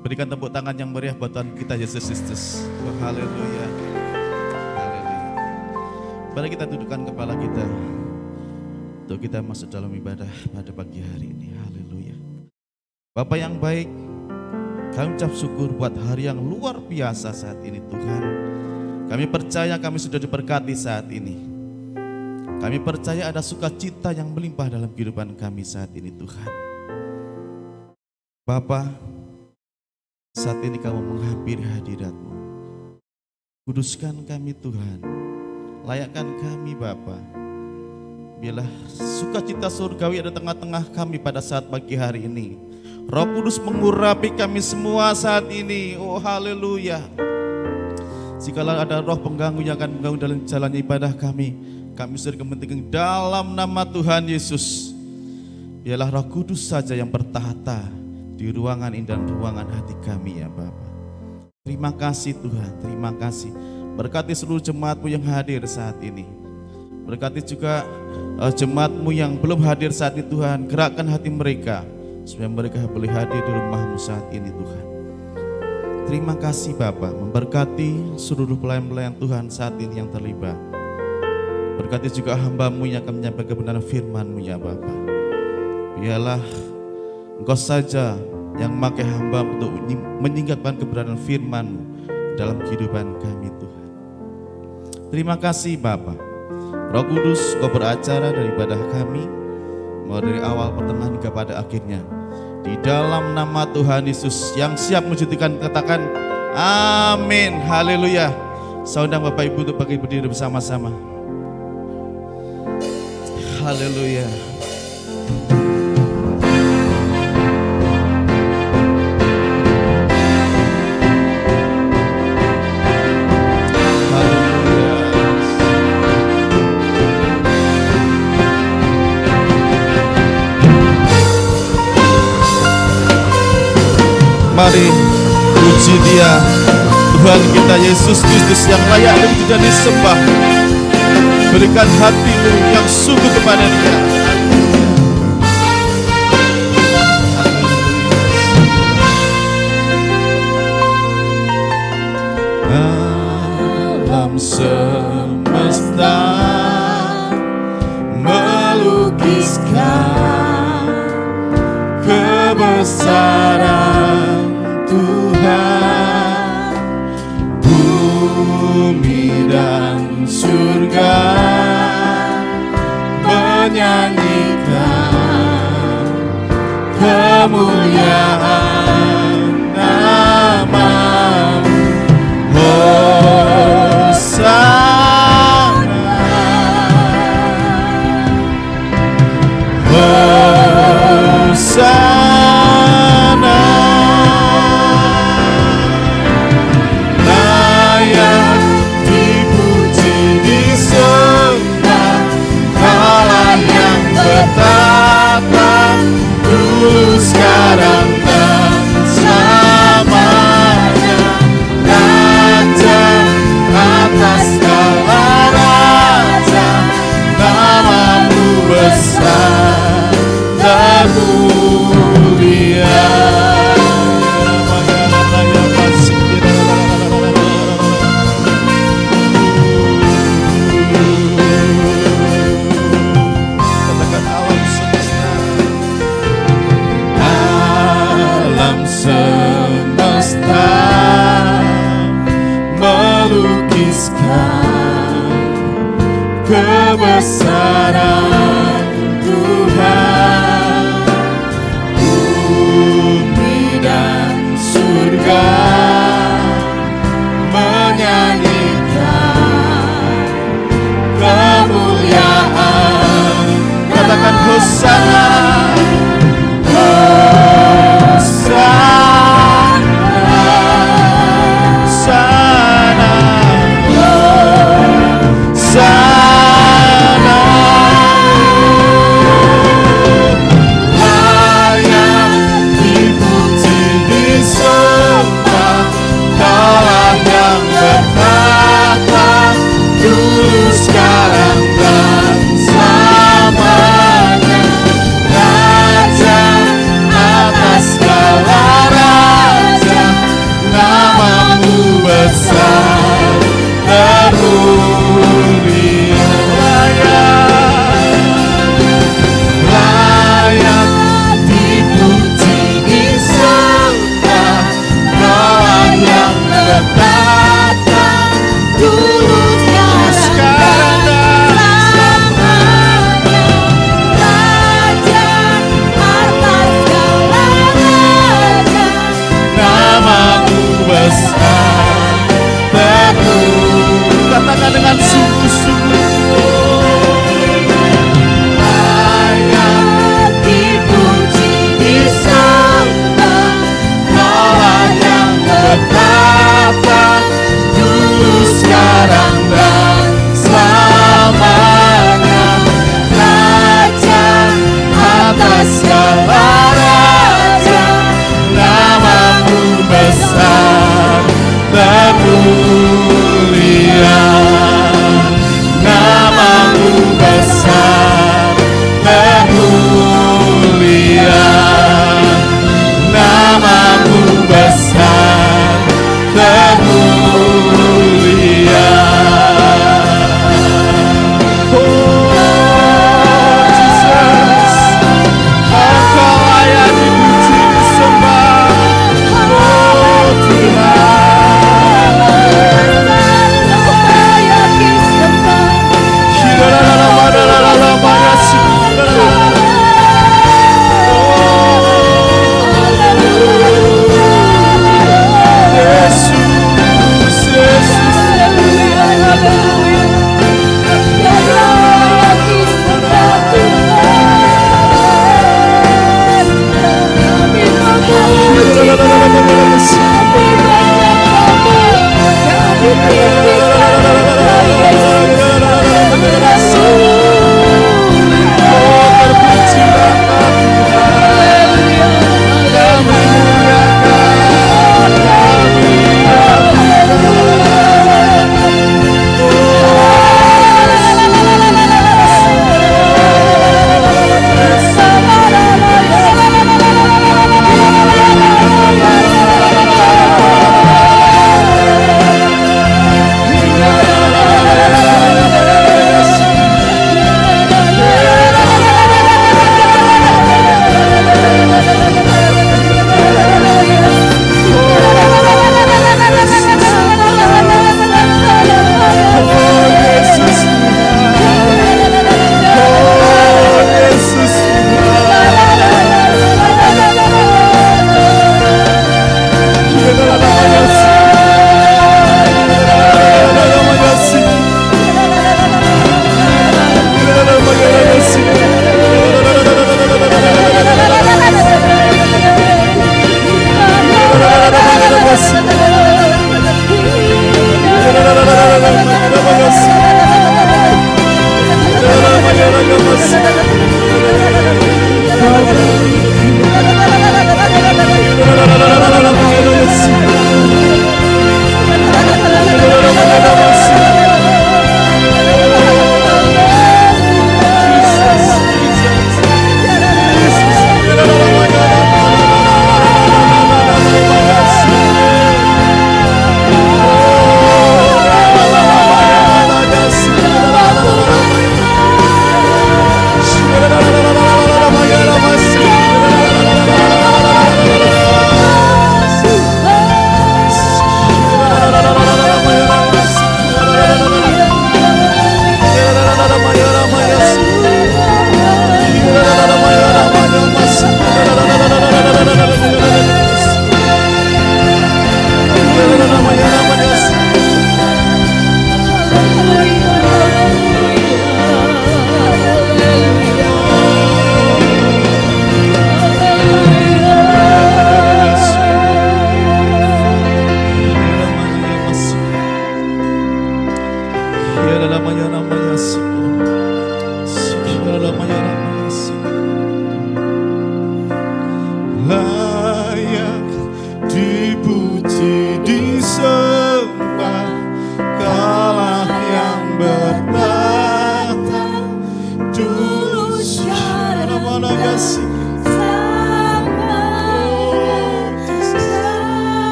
Berikan tepuk tangan yang meriah buat Tuhan kita Yesus Kristus. Oh, haleluya. Haleluya. Mari kita dudukkan kepala kita untuk kita masuk dalam ibadah pada pagi hari ini. Haleluya. Bapa yang baik, kami ucap syukur buat hari yang luar biasa saat ini Tuhan. Kami percaya kami sudah diberkati saat ini. Kami percaya ada sukacita yang melimpah dalam kehidupan kami saat ini Tuhan. Bapa, saat ini kamu menghampiri hadirat-Mu. Kuduskan kami Tuhan. Layakkan kami Bapa. Biarlah sukacita surgawi ada tengah-tengah kami pada saat pagi hari ini. Roh Kudus mengurapi kami semua saat ini. Oh haleluya. Jikalau ada roh pengganggu yang akan mengganggu dalam jalan ibadah kami sudah kepentingan dalam nama Tuhan Yesus. Biarlah Roh Kudus saja yang bertahta di ruangan ini dan ruangan hati kami ya Bapa. Terima kasih Tuhan, terima kasih. Berkati seluruh jemaat-Mu yang hadir saat ini. Berkati juga jemaat-Mu yang belum hadir saat ini Tuhan. Gerakkan hati mereka supaya mereka boleh hadir di rumah-Mu saat ini Tuhan. Terima kasih Bapa, memberkati seluruh pelayan-pelayan Tuhan saat ini yang terlibat. Berkati juga hamba-Mu yang akan menyampaikan kebenaran firman-Mu ya Bapa. Biarlah Engkau saja yang memakai hamba untuk menyingkapkan kebenaran firman-Mu dalam kehidupan kami Tuhan. Terima kasih Bapa. Roh Kudus, Engkau beracara dari ibadah kami, mulai dari awal pertengahan hingga pada akhirnya. Di dalam nama Tuhan Yesus yang siap menjadikan, katakan amin, haleluya. Saya undang Bapak Ibu untuk bagi berdiri bersama-sama. Haleluya. Mari puji Dia, Tuhan kita Yesus Kristus yang layak dan disembah. Berikan hatimu yang sungguh kepada Dia. Alam semesta melukiskan kebesaran Tuhan, bumi dan surga menyanyikan kemuliaan nama-Mu. Hosana, Hosana. Betapa dulu sekarang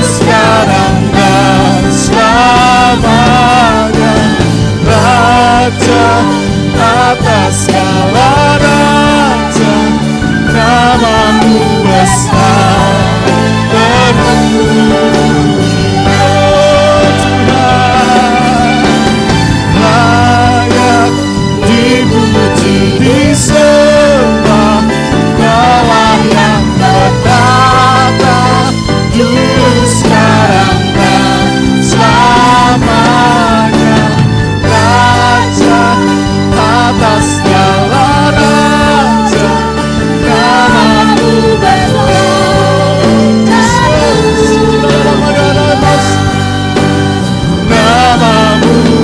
sekarang dan selamanya. Raja atas segala raja, namamu besar terpuji. Oh Tuhan, layak dipuji, disembah, Kaulah yang bertata dulu, sekarang dan selamanya. Raja atas segala raja, namamu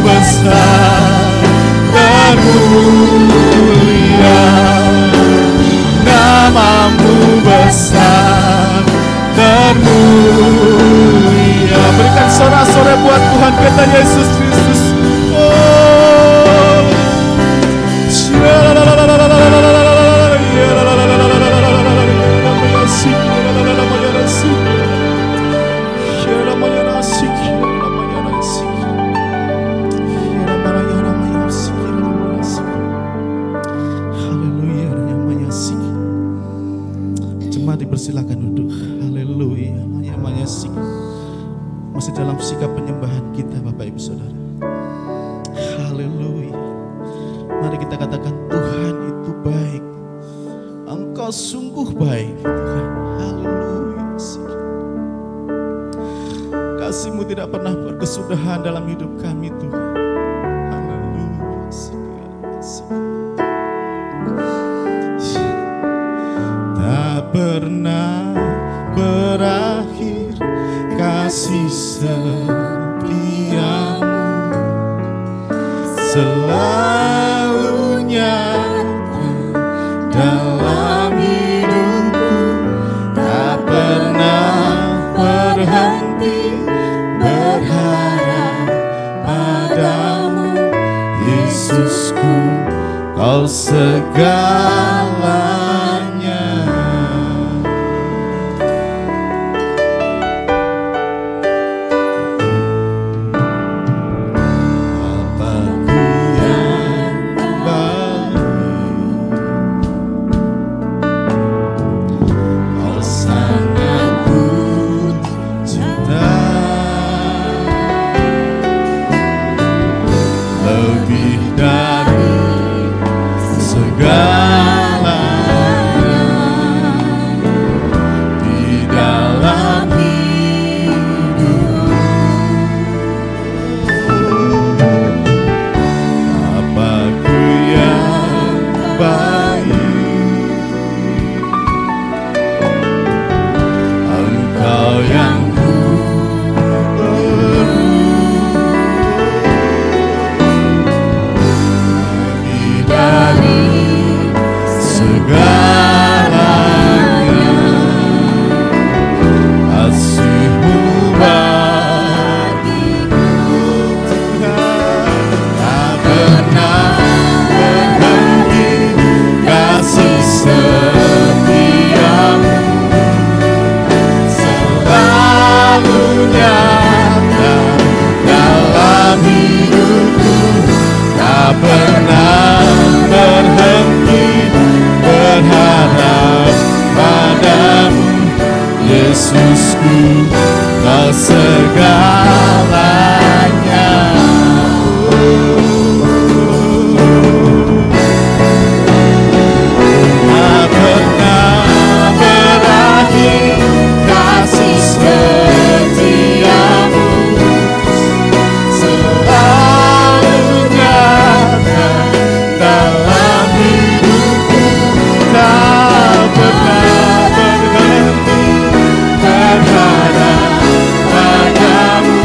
besar termulia, namamu besar termulia. Berikan sorak-sorai buat Tuhan kita Yesus Kristus. Silakan duduk. Haleluya. Masih dalam sikap penyembahan kita Bapak Ibu Saudara. Haleluya. Mari kita katakan Tuhan itu baik. Engkau sungguh baik Tuhan. Haleluya. Kasih-Mu tidak pernah berkesudahan dalam hidup kami Tuhan. Haleluya. Tak pernah berakhir kasih setiamu, selalu nyata dalam hidupku. Tak pernah berhenti berharap padamu, Yesusku, Kau segalanya. Yesusku, Kau segalanya. Tak pernah berakhir kasih setiamu, selalu nyata dalam hidupku. Tak pernah berhenti berharap padamu,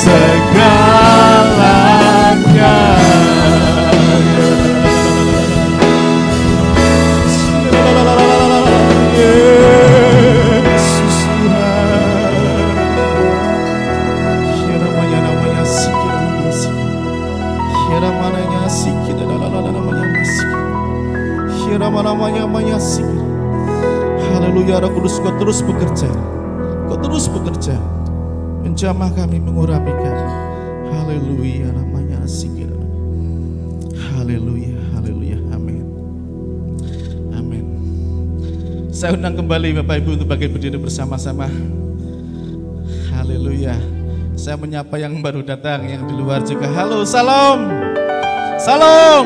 segalanya. Yesus Tuhan. Namanya haleluya, Roh Kudus, Kau terus bekerja. Kau terus bekerja menjamah kami, mengurapi kami. Haleluya, namanya sikir. Haleluya, haleluya, amin. Amin. Saya undang kembali Bapak Ibu untuk bangkit berdiri bersama-sama. Haleluya. Saya menyapa yang baru datang, yang di luar juga. Halo, salam. Salam.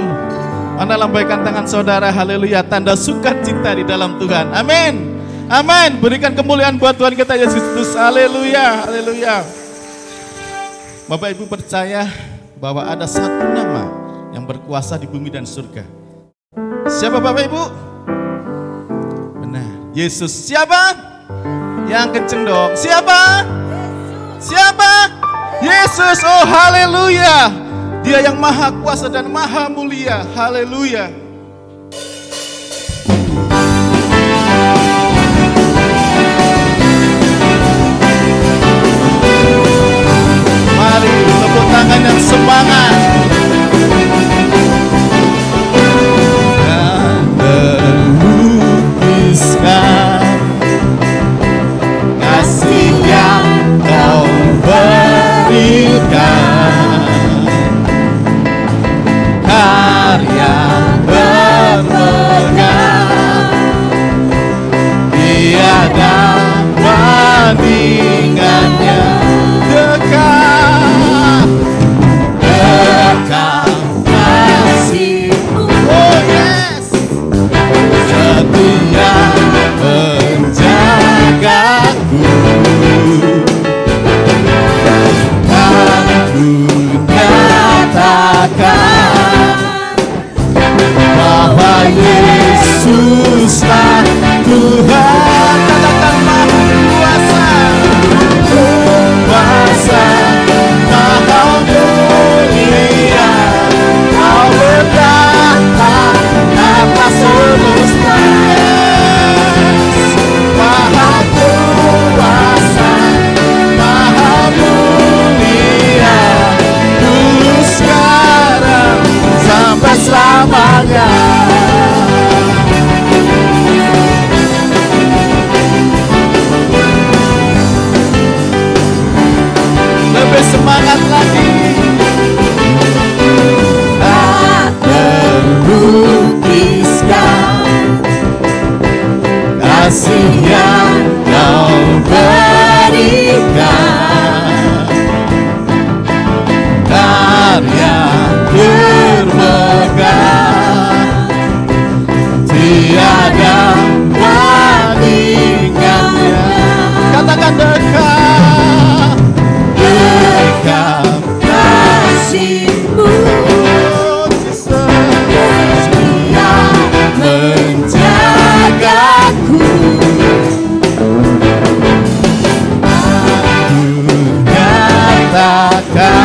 Mana lambaikan tangan saudara, haleluya, tanda sukacita di dalam Tuhan. Amin. Amin. Berikan kemuliaan buat Tuhan kita Yesus Kristus. Haleluya, haleluya. Bapak Ibu percaya bahwa ada satu nama yang berkuasa di bumi dan surga. Siapa Bapak Ibu? Benar, Yesus. Siapa? Yang kenceng dong. Siapa? Siapa? Yesus. Oh haleluya. Dia yang maha kuasa dan maha mulia. Haleluya. Mari tepuk tangan yang semangat. Dan melukiskan kasih yang Kau berikan, karya bermegah, tiada bandingannya. Dekat, dekat kasih-Mu, oh yes, setia menjagaku. Aku nyatakan bahwa Yesuslah Tuhan. Katakan maha kuasa, kuasa, maha mulia. Kau bertahta atas semesta. Maha kuasa, maha mulia. Dulu, sekarang, sampai selamanya. Lebih semangat lagi. Tak terlukiskan kasih yang Kau berikan, karya bermegah, tiada bandingannya. Katakan dekat, dekat kasih-Mu, setia menjagaku. Aku nyatakan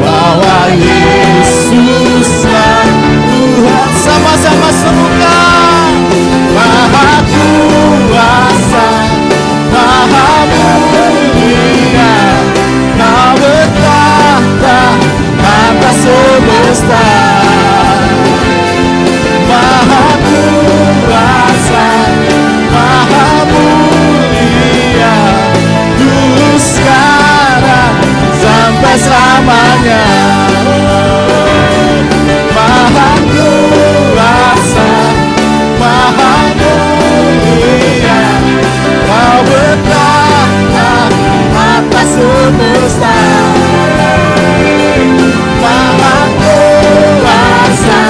bahwa Yesuslah Tuhan. Sama-sama serukan, maha kuasa, maha mulia. Kau bertahta atas semesta. Maha kuasa, maha mulia. Dulu, sekarang, sampai selamanya. Maha kuasa, maha mulia. Kau bertahta atas semesta. Maha kuasa,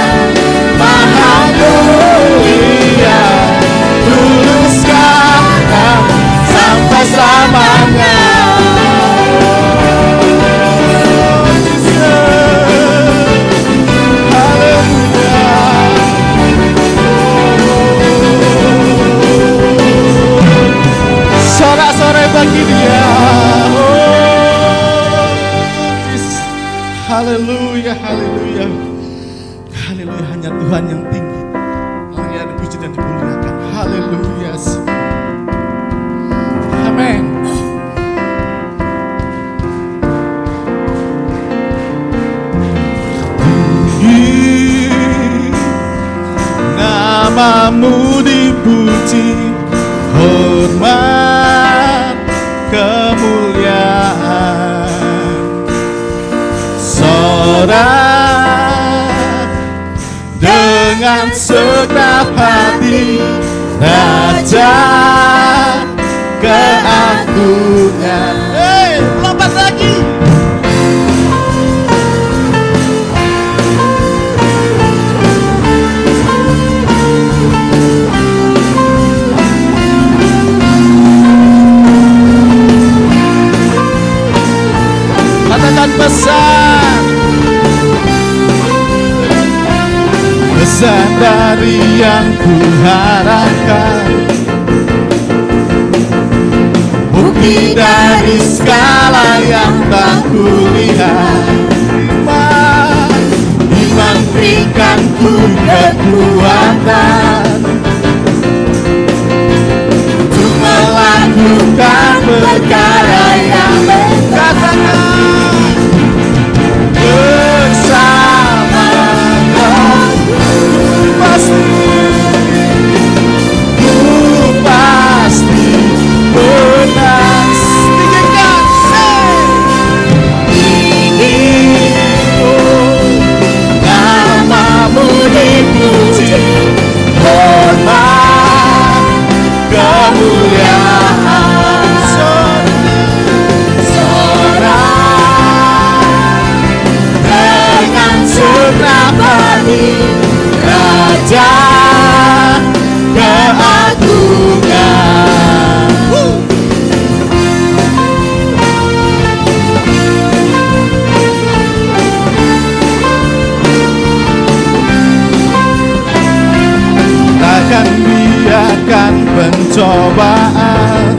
maha mulia. Dulu, sekarang, sampai selamanya. Sorak-sorai bagi Dia. Oh. Haleluya, haleluya. Haleluya, hanya Tuhan yang tinggi. Hanya dipuji dan dimuliakan. Haleluya. Amin. Tinggi namamu dipuji, hormat kemuliaan, sorak dengan segenap hati, Raja keagungan. Lompat lagi. Katakan pesan, pesan dari yang kuharapkan, bukti dari segala yang tak kulihat. Iman berikan ku kekuatan untuk melakukan perkara yang katakan bersama ku pasti menang. Namamu dipuji, hormat kemuliaan, sorak dengan segenap hati, Raja keagungan. Takkan biarkan pencobaan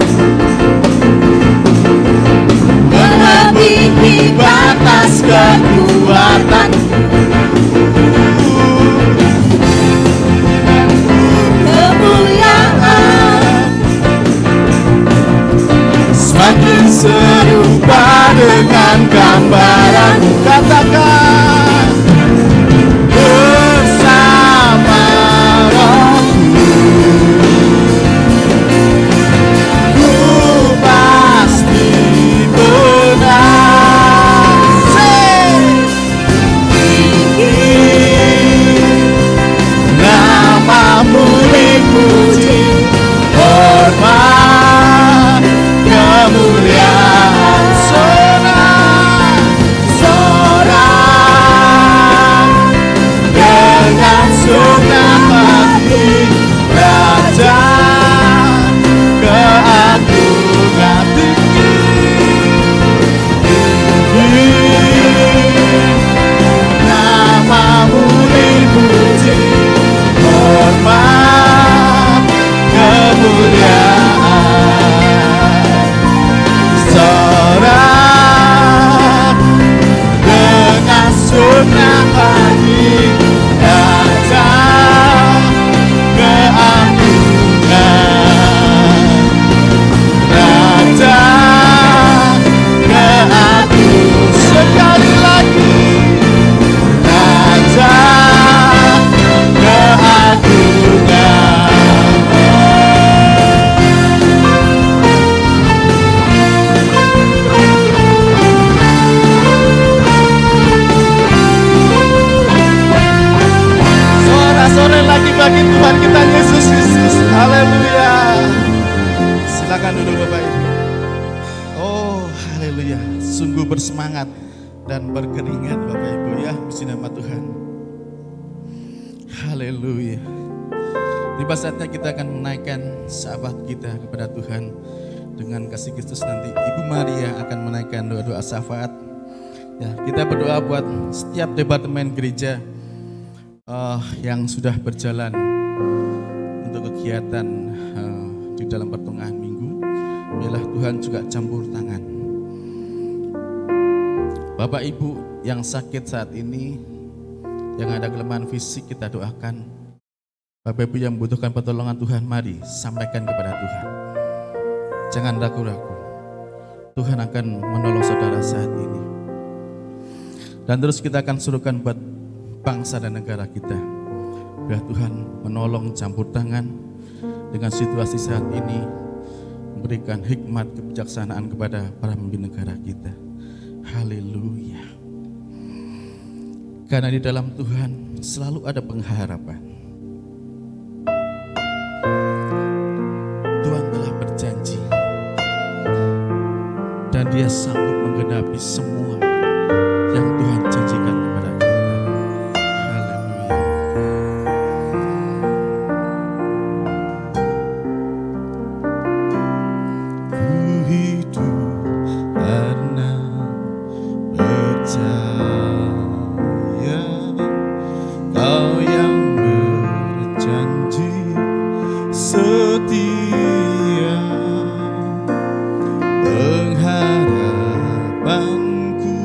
melebihi batas kekuatan. Kemuliaan semakin serupa dengan gambaran. Katakan bersama Rohku, ku pasti menang. Namamu dipuji, hormat kemuliaan, sorak dengan segenap hati, Raja keagungan. Tinggi namamu dipuji, hormat kemuliaan, sorak dengan segenap hati, Raja keagungan, Raja keagungan. Sekali lagi, Raja keagungan. Sore lagi bagi Tuhan kita Yesus Kristus. Haleluya. Silakan duduk Bapak Ibu. Oh, haleluya. Sungguh bersemangat dan berkeringat Bapak Ibu ya, puji nama Tuhan. Haleluya. Tiba saatnya kita akan menaikkan sahabat kita kepada Tuhan dengan kasih Kristus. Nanti Ibu Maria akan menaikkan doa-doa syafaat. Ya, kita berdoa buat setiap departemen gereja yang sudah berjalan untuk kegiatan di dalam pertengahan minggu. Biarlah Tuhan juga campur tangan. Bapak Ibu yang sakit saat ini, yang ada kelemahan fisik, kita doakan. Bapak Ibu yang membutuhkan pertolongan Tuhan, mari sampaikan kepada Tuhan. Jangan ragu-ragu, Tuhan akan menolong saudara saat ini. Dan terus kita akan suruhkan buat bangsa dan negara kita, biar Tuhan menolong, campur tangan dengan situasi saat ini, memberikan hikmat kebijaksanaan kepada para pemimpin negara kita. Haleluya. Karena di dalam Tuhan selalu ada pengharapan. Tuhan telah berjanji dan Dia sanggup menggenapi semua yang Tuhan janjikan kepada kita. Haleluya. Ku hidup karena percaya Kau yang berjanji setia. Pengharapanku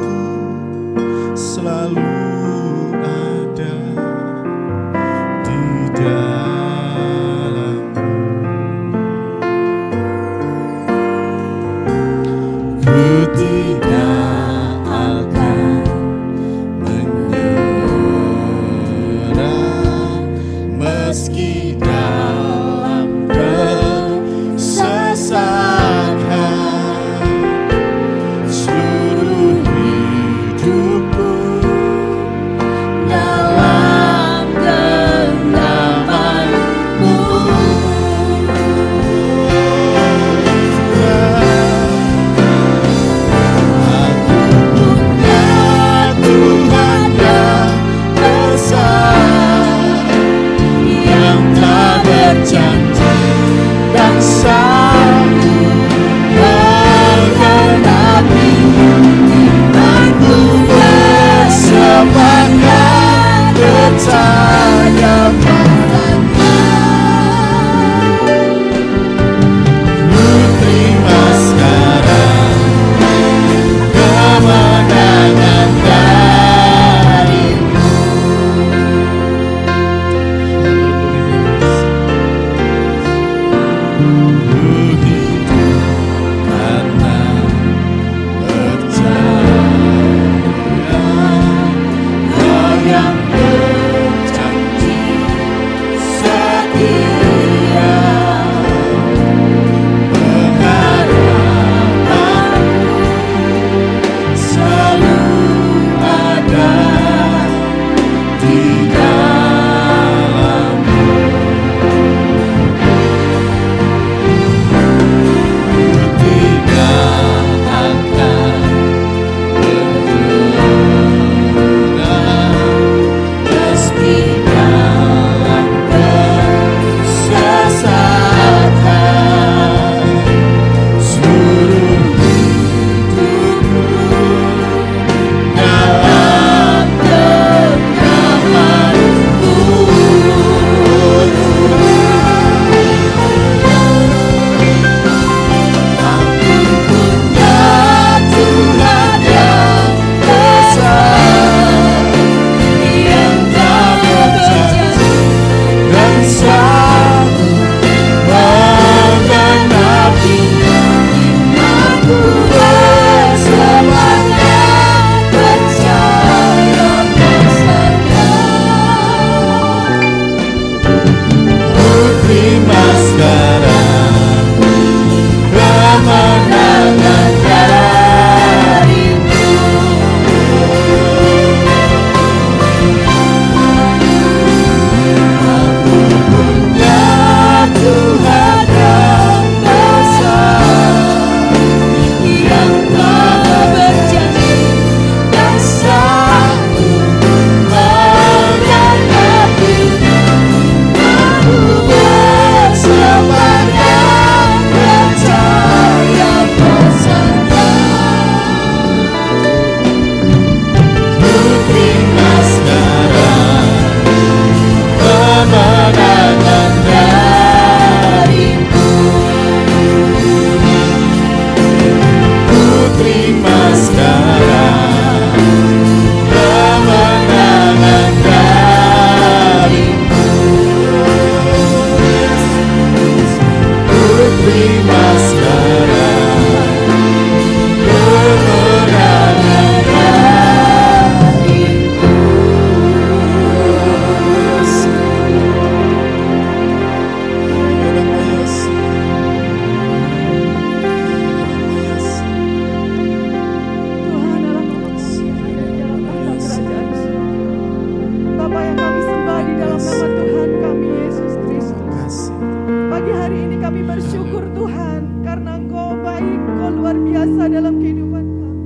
bersyukur Tuhan, karena Engkau baik, Engkau luar biasa dalam kehidupan kami.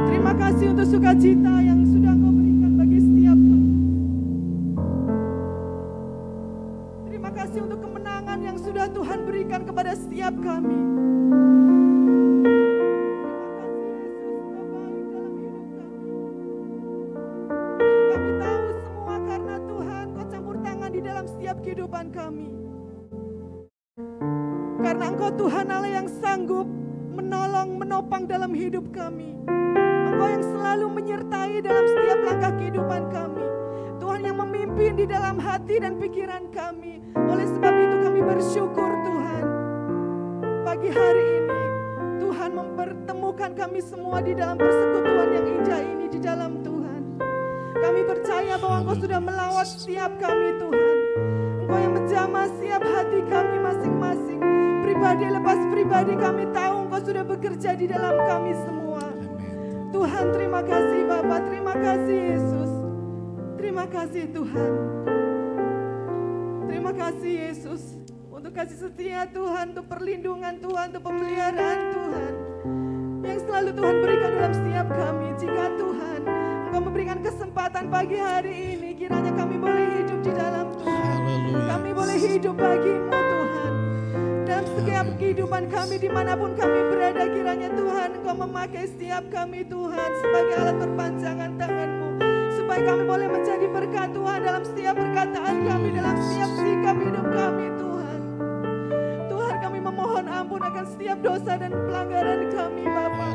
Terima kasih untuk sukacita yang sudah Engkau berikan bagi setiap kami. Terima kasih untuk kemenangan yang sudah Tuhan berikan kepada setiap kami. Kehidupan kami, karena Engkau Tuhan Allah yang sanggup menolong, menopang dalam hidup kami. Engkau yang selalu menyertai dalam setiap langkah kehidupan kami. Tuhan yang memimpin di dalam hati dan pikiran kami. Oleh sebab itu kami bersyukur Tuhan. Pagi hari ini Tuhan mempertemukan kami semua di dalam persekutuan yang indah ini di dalam Tuhan. Kami percaya bahwa Engkau sudah melawat setiap kami Tuhan. Engkau yang menjamah setiap hati kami masing-masing. Pribadi lepas pribadi kami tahu Engkau sudah bekerja di dalam kami semua. Tuhan terima kasih Bapa, terima kasih Yesus. Terima kasih Tuhan. Terima kasih Yesus. Untuk kasih setia Tuhan, untuk perlindungan Tuhan, untuk pemeliharaan Tuhan. Yang selalu Tuhan berikan dalam setiap kami. Jika Tuhan Engkau memberikan kesempatan pagi hari ini, kiranya kami boleh hidup di dalam Tuhan. Kami boleh hidup bagimu Tuhan. Dalam setiap kehidupan kami dimanapun kami berada, kiranya Tuhan Engkau memakai setiap kami Tuhan sebagai alat perpanjangan tangan-Mu. Supaya kami boleh menjadi berkat Tuhan dalam setiap perkataan kami, dalam setiap sikap hidup kami Tuhan. Tuhan kami memohon ampun akan setiap dosa dan pelanggaran kami Bapa.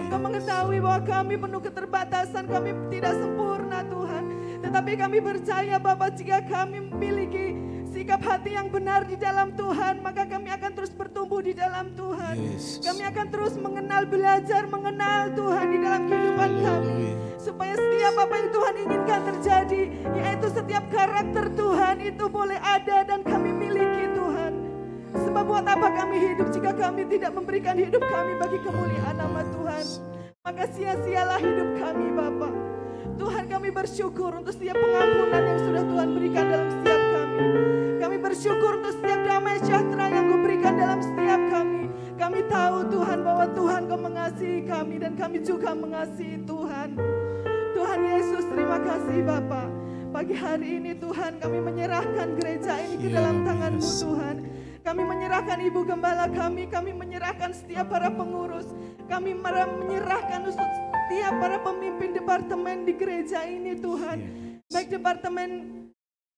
Engkau mengetahui bahwa kami penuh keterbatasan, kami tidak sempurna Tuhan. Tetapi kami percaya Bapa, jika kami memiliki sikap hati yang benar di dalam Tuhan, maka kami akan terus bertumbuh di dalam Tuhan. Kami akan terus mengenal, belajar mengenal Tuhan di dalam kehidupan kami. Supaya setiap apa yang Tuhan inginkan terjadi, yaitu setiap karakter Tuhan itu boleh ada dan kami miliki Tuhan. Sebab buat apa kami hidup jika kami tidak memberikan hidup kami bagi kemuliaan nama Tuhan? Maka sia-sialah hidup kami Bapa. Tuhan kami bersyukur untuk setiap pengampunan yang sudah Tuhan berikan dalam setiap kami. Kami bersyukur untuk setiap damai sejahtera yang Kau berikan dalam setiap kami. Kami tahu Tuhan bahwa Tuhan Kau mengasihi kami dan kami juga mengasihi Tuhan. Tuhan Yesus terima kasih Bapa. Pagi hari ini Tuhan kami menyerahkan gereja ini ke dalam tangan-Mu Tuhan. Kami menyerahkan Ibu Gembala kami menyerahkan setiap para pengurus, kami menyerahkan setiap para pemimpin departemen di gereja ini Tuhan. Baik departemen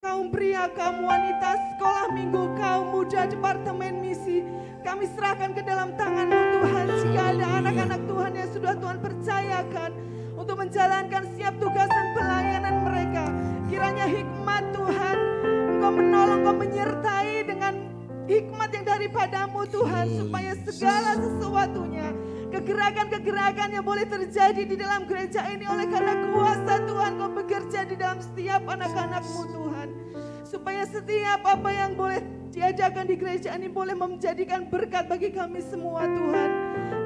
kaum pria, kaum wanita, sekolah minggu, kaum muda, departemen misi. Kami serahkan ke dalam tangan-Mu Tuhan. Jika ada anak-anak Tuhan yang sudah Tuhan percayakan untuk menjalankan setiap tugas dan pelayanan mereka, kiranya hikmat Tuhan, Engkau menolong, Engkau menyertai dengan hikmat yang daripada-Mu Tuhan, supaya segala sesuatunya, kegerakan-kegerakan yang boleh terjadi di dalam gereja ini oleh karena kuasa Tuhan Kau bekerja di dalam setiap anak-anak-Mu Tuhan. Supaya setiap apa yang boleh diadakan di gereja ini boleh menjadikan berkat bagi kami semua Tuhan.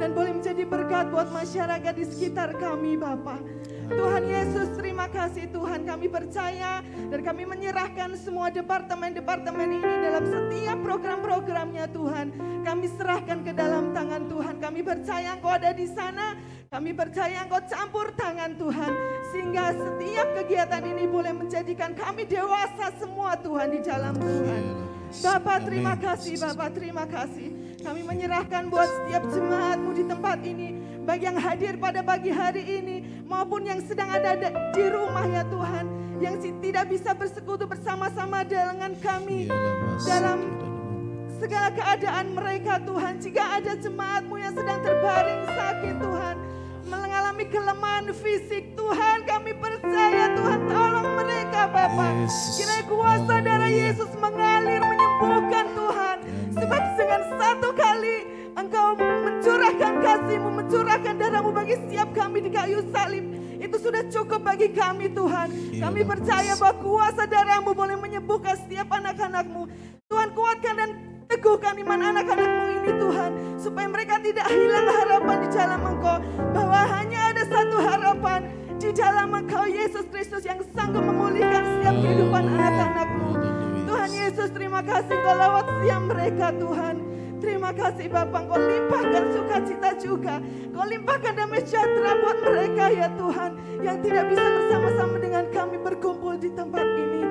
Dan boleh menjadi berkat buat masyarakat di sekitar kami Bapa. Tuhan Yesus terima kasih Tuhan, kami percaya dan kami menyerahkan semua departemen-departemen ini dalam setiap program-programnya Tuhan. Kami serahkan ke dalam tangan Tuhan. Kami percaya Engkau ada di sana. Kami percaya Engkau campur tangan Tuhan. Sehingga setiap kegiatan ini boleh menjadikan kami dewasa semua Tuhan di dalam Tuhan. Bapa terima kasih, Bapa terima kasih. Kami menyerahkan buat setiap jemaat-Mu di tempat ini. Baik yang hadir pada pagi hari ini maupun yang sedang ada di rumah ya Tuhan. Yang tidak bisa bersekutu bersama-sama dengan kami dalam segala keadaan mereka Tuhan. Jika ada jemaat-Mu yang sedang terbaring sakit Tuhan, mengalami kelemahan fisik Tuhan, kami percaya Tuhan tolong mereka Bapa. Kiranya kuasa darah Yesus mengalir menyembuhkan Tuhan. Sebab dengan satu kali Engkau mencurahkan kasih-Mu, mencurahkan darah-Mu bagi setiap kami di kayu salib, itu sudah cukup bagi kami Tuhan. Kami percaya bahwa kuasa darah-Mu boleh menyembuhkan setiap anak-anak-Mu. Tuhan kuatkan dan teguhkan iman anak-anak-Mu ini Tuhan, supaya mereka tidak hilang harapan di dalam Engkau, bahwa hanya ada satu harapan di dalam Engkau Yesus Kristus yang sanggup memulihkan setiap kehidupan anak-anak-Mu. Tuhan Tuhan Yesus, terima kasih Engkau lawat siang mereka Tuhan. Terima kasih Bapa, Engkau limpahkan sukacita juga. Engkau limpahkan damai sejahtera buat mereka ya Tuhan, yang tidak bisa bersama-sama dengan kami berkumpul di tempat ini.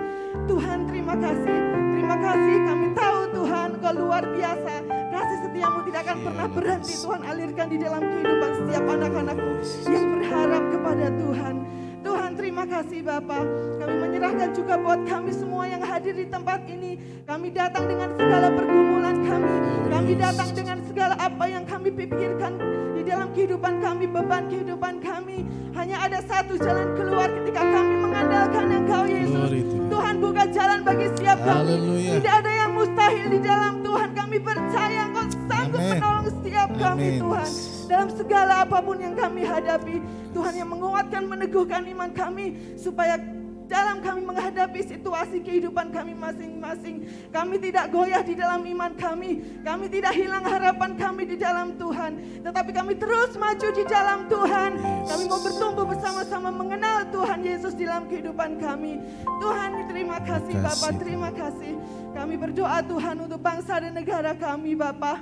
Tuhan terima kasih kami tahu Tuhan Engkau luar biasa. Kasih setiamu tidak akan pernah berhenti Tuhan, alirkan di dalam kehidupan setiap anak-anakmu yang berharap kepada Tuhan. Tuhan terima kasih Bapa. Kami menyerahkan juga buat kami semua yang hadir di tempat ini. Kami datang dengan segala pergumulan kami. Kami datang dengan segala apa yang kami pikirkan di dalam kehidupan kami, beban kehidupan kami. Hanya ada satu jalan keluar ketika kami mengandalkan Engkau Yesus. Tuhan buka jalan bagi setiap kami. Tidak ada yang mustahil di dalam Tuhan. Kami percaya Engkau sanggup menolong setiap kami Tuhan. Dalam segala apapun yang kami hadapi, Tuhan yang menguatkan, meneguhkan iman kami, supaya dalam kami menghadapi situasi kehidupan kami masing-masing, kami tidak goyah di dalam iman kami tidak hilang harapan kami di dalam Tuhan, tetapi kami terus maju di dalam Tuhan. Kami mau bertumbuh bersama-sama mengenal Tuhan Yesus di dalam kehidupan kami. Tuhan terima kasih Bapa, terima kasih. Kami berdoa Tuhan untuk bangsa dan negara kami Bapa.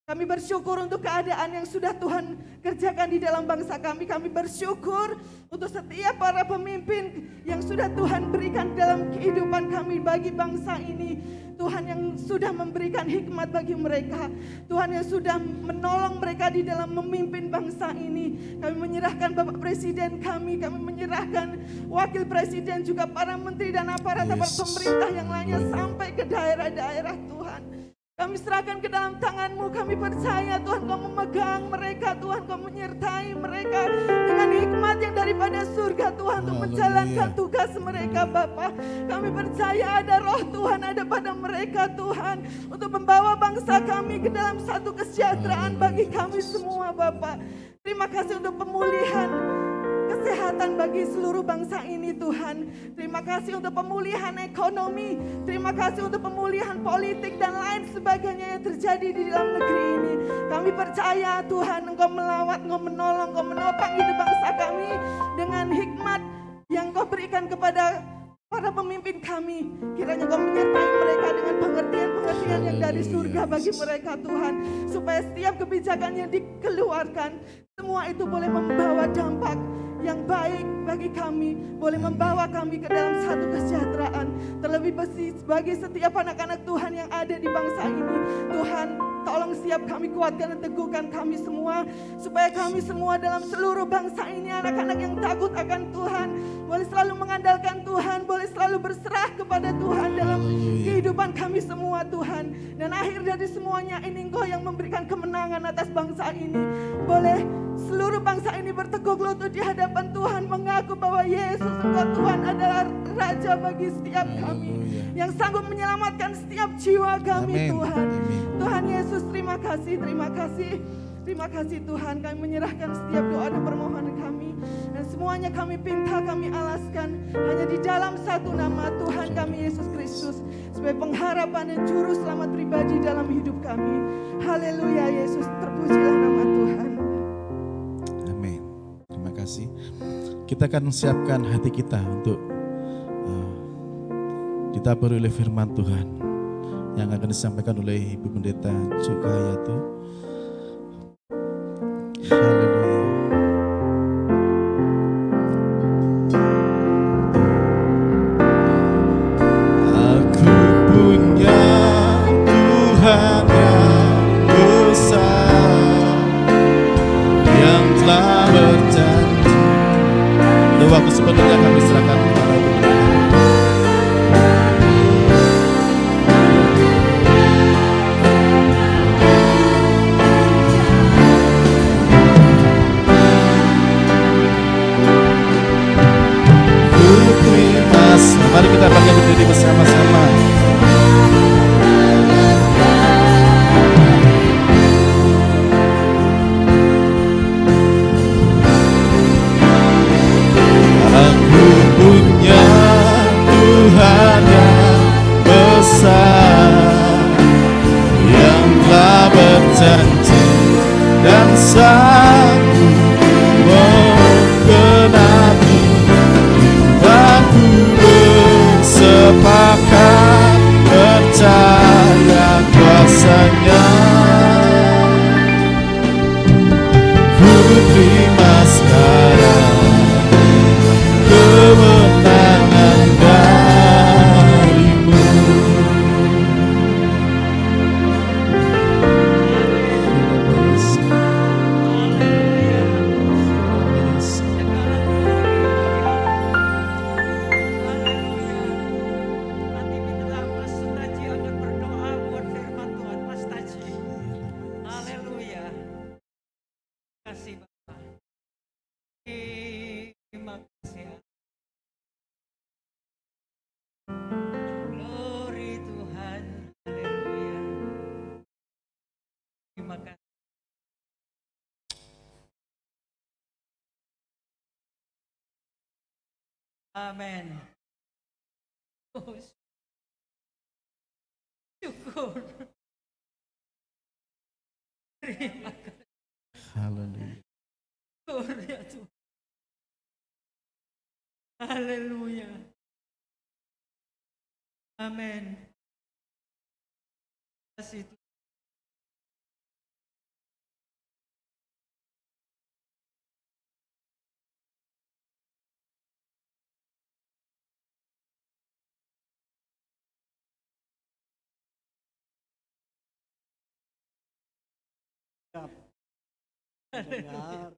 Kami bersyukur untuk keadaan yang sudah Tuhan kerjakan di dalam bangsa kami. Kami bersyukur untuk setiap para pemimpin yang sudah Tuhan berikan dalam kehidupan kami bagi bangsa ini. Tuhan yang sudah memberikan hikmat bagi mereka. Tuhan yang sudah menolong mereka di dalam memimpin bangsa ini. Kami menyerahkan Bapak Presiden kami menyerahkan Wakil Presiden juga para menteri dan aparat pemerintah yang lainnya sampai ke daerah-daerah Tuhan. Kami serahkan ke dalam tangan-Mu, kami percaya Tuhan Kau memegang mereka, Tuhan Kau menyertai mereka dengan hikmat yang daripada surga Tuhan untuk menjalankan tugas mereka Bapa. Kami percaya ada roh Tuhan ada pada mereka Tuhan untuk membawa bangsa kami ke dalam satu kesejahteraan bagi kami semua Bapa. Terima kasih untuk pemulihan kesehatan bagi seluruh bangsa ini Tuhan. Terima kasih untuk pemulihan ekonomi. Terima kasih untuk pemulihan politik dan lain sebagainya yang terjadi di dalam negeri ini. Kami percaya Tuhan Engkau melawat, Engkau menolong, Engkau menopang hidup bangsa kami dengan hikmat yang Engkau berikan kepada para pemimpin kami. Kiranya Engkau menyertai mereka dengan pengertian-pengertian yang dari surga bagi mereka Tuhan. Supaya setiap kebijakan yang dikeluarkan, semua itu boleh membawa dampak yang baik bagi kami, boleh membawa kami ke dalam satu kesejahteraan. Terlebih bagi setiap anak-anak Tuhan yang ada di bangsa ini, Tuhan tolong siap kami, kuatkan dan teguhkan kami semua, supaya kami semua dalam seluruh bangsa ini, anak-anak yang takut akan Tuhan, boleh selalu mengandalkan Tuhan, boleh selalu berserah kepada Tuhan dalam kehidupan kami semua Tuhan. Dan akhir dari semuanya ini Engkau yang memberikan kemenangan atas bangsa ini. Boleh seluruh bangsa ini berteguk lutut di hadapan Tuhan, mengaku bahwa Yesus Engkau Tuhan adalah Raja bagi setiap kami, yang sanggup menyelamatkan setiap jiwa kami Tuhan. Tuhan Yesus terima kasih, terima kasih. Terima kasih Tuhan, kami menyerahkan setiap doa dan permohonan kami. Dan semuanya kami pinta, kami alaskan hanya di dalam satu nama Tuhan kami Yesus Kristus, sebagai pengharapan dan juru selamat pribadi dalam hidup kami. Haleluya Yesus, terpujilah nama Tuhan. Amin. Terima kasih. Kita akan siapkan hati kita untuk ditaburi oleh firman Tuhan yang akan disampaikan oleh Ibu Pendeta Cuk Hayatu. Haleluya. Aku punya Tuhan yang besar, yang telah berjanji. Untuk waktu sepenuhnya kami serahkan kepada Tuhan. Mari kita bangkit berdiri bersama-sama. Aku punya Tuhan yang besar, yang telah berjanji dan sanggup menggenapi. Aku sepakat kasih Bapak. Terima kasih. Glory Tuhan. Haleluya. Terima kasih. Amin. Oh, syukur. Terima kasih. Haleluya. Syukur ya Tuhan. Haleluya. Amin. Terima kasih Tuhan. Mendengar,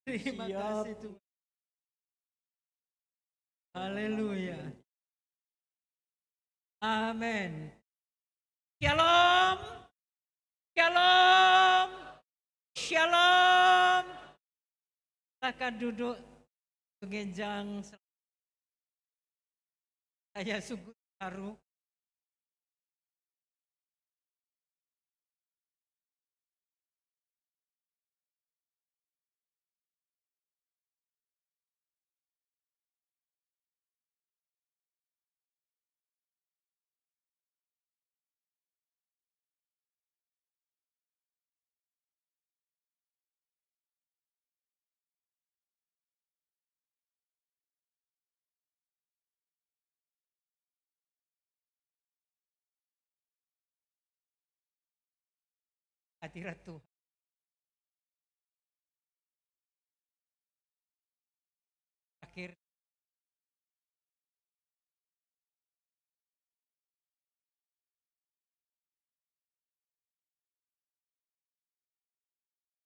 Terima siap. kasih Tuhan. Haleluya. Amin. Shalom. Shalom. Shalom. Silakan duduk mengenjang. Saya sungguh haru. Hadirat Tuhan. Akhir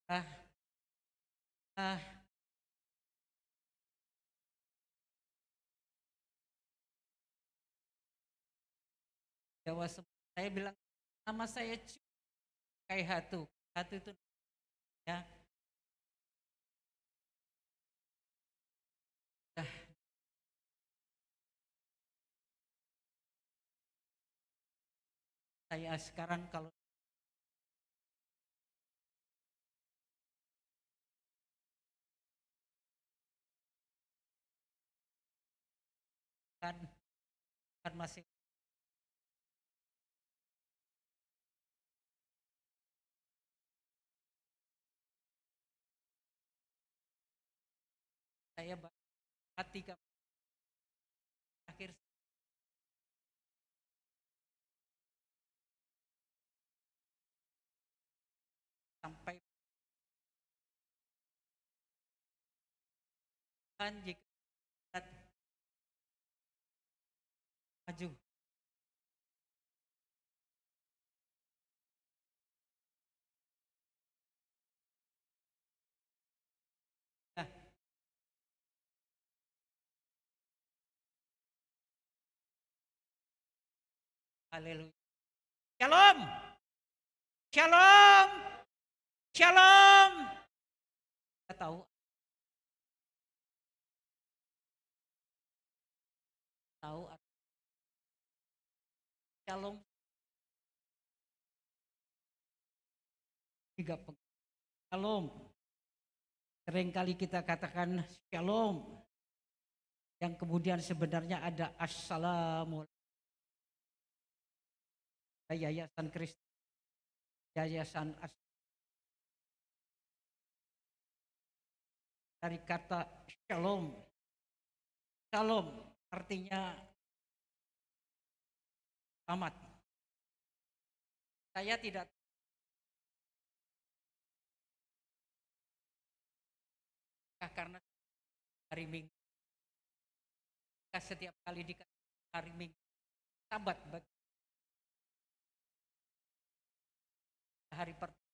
ah ah Jawa saya bilang nama saya Kai Hatu. Hatu itu ya. Dah. Saya sekarang kalau kan masih saya hati akhir sampai kan jika maju ya, haleluya. Shalom. Shalom. Shalom. Kita tahu shalom tiga shalom. Seringkali kita katakan shalom yang kemudian sebenarnya ada assalamualaikum. Yayasan Kristen, Yayasan dari kata shalom. Shalom artinya selamat. Saya tidak karena hari Minggu setiap kali di hari Minggu Sabat bagi hari pertama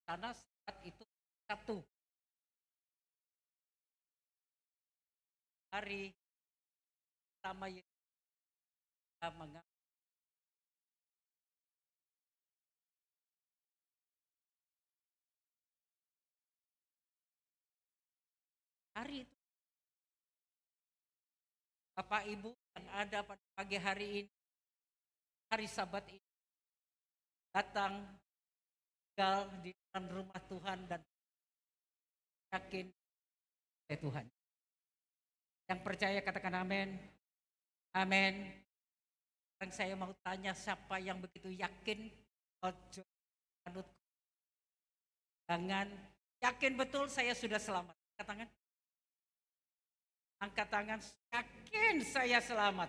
karena saat itu Sabtu hari pertama kita Bapak Ibu yang ada pada pagi hari ini, hari Sabat ini, datang tinggal di dalam rumah Tuhan dan yakin oleh Tuhan. Yang percaya katakan amin. Amin. Sekarang saya mau tanya siapa yang begitu yakin? Ojo anut. Jangan yakin betul saya sudah selamat. Angkat tangan. Angkat tangan. Yakin saya selamat.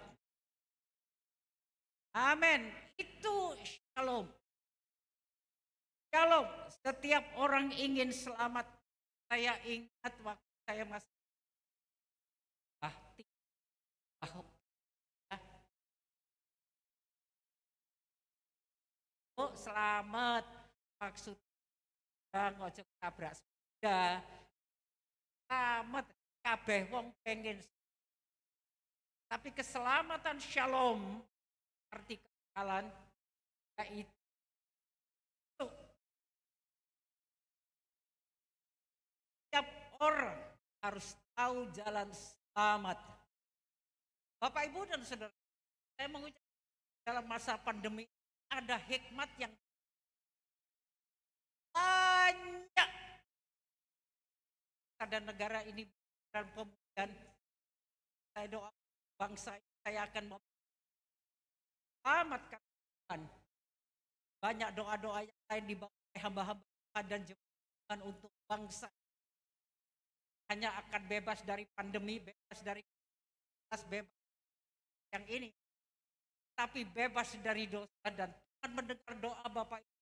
Amin. Itu shalom. Shalom. Setiap orang ingin selamat. Saya ingat waktu saya masih bakti. Oh, selamat. Maksudnya ngojek tabrak sepeda. Selamat. Kabeh wong pengen. Tapi keselamatan shalom arti kekekalan yaitu setiap orang harus tahu jalan selamat. Bapak Ibu dan Saudara, saya mengucap dalam masa pandemi ada hikmat yang banyak. Dan negara ini dan pemulihan, saya doa bangsa saya akan selamatkan Tuhan. Banyak doa-doa yang lain dibawa oleh hamba-hamba dan jemaat untuk bangsa. Hanya akan bebas dari pandemi, bebas dari bebas yang ini. Tapi bebas dari dosa dan Tuhan mendengar doa Bapak Ibu.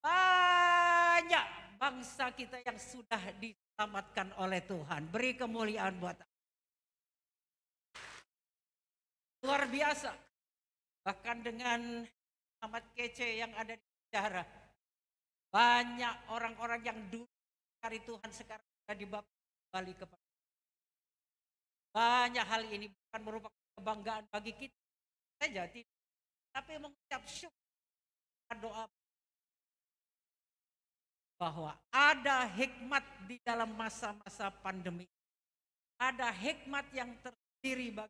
Banyak bangsa kita yang sudah diselamatkan oleh Tuhan. Beri kemuliaan buat Allah. Luar biasa. Bahkan dengan amat kece yang ada di penjara. Banyak orang-orang yang dulu cari Tuhan sekarang sudah dibawa kembali kepada. Banyak hal ini bukan merupakan kebanggaan bagi kita saja, tapi mengucap syukur doa bahwa ada hikmat di dalam masa-masa pandemi. Ada hikmat yang terdiri bagi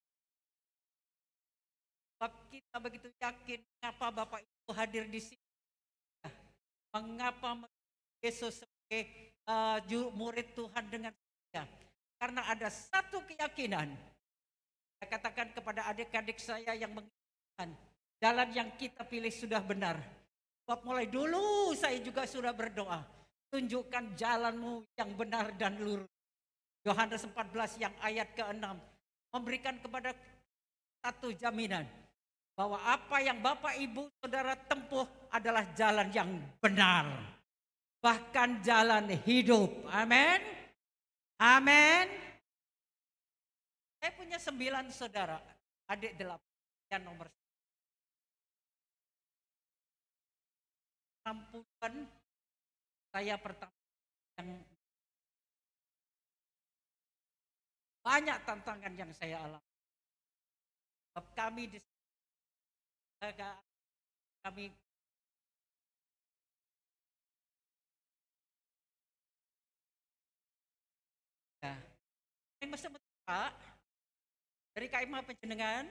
kita begitu yakin mengapa Bapak Ibu hadir di sini. Mengapa Yesus sebagai murid Tuhan dengan saya. Karena ada satu keyakinan. Saya katakan kepada adik-adik saya yang menginginkan jalan yang kita pilih sudah benar. Sebab mulai dulu saya juga sudah berdoa. Tunjukkan jalanmu yang benar dan lurus. Yohanes 14 yang ayat ke-6 memberikan kepada satu jaminan. Bahwa apa yang Bapak Ibu Saudara tempuh adalah jalan yang benar. Bahkan jalan hidup. Amin. Amin. Saya punya 9 saudara. Adik 8 yang nomor 60-an. Saya pertama yang banyak tantangan yang saya alami. Kami di kami ya, ini mesti Pak dari KMA Penjenengan,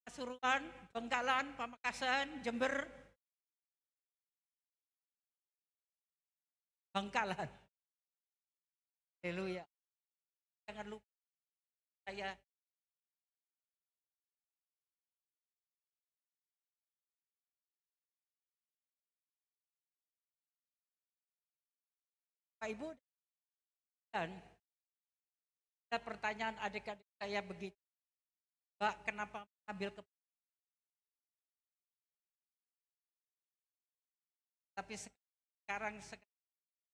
Pasuruan, Bengkalan, Pamekasan, Jember, Bangkalan. Haleluya. Jangan lupa saya Pak Ibu dan ada pertanyaan adik-adik saya begitu. Mbak, kenapa mengambil tapi sekarang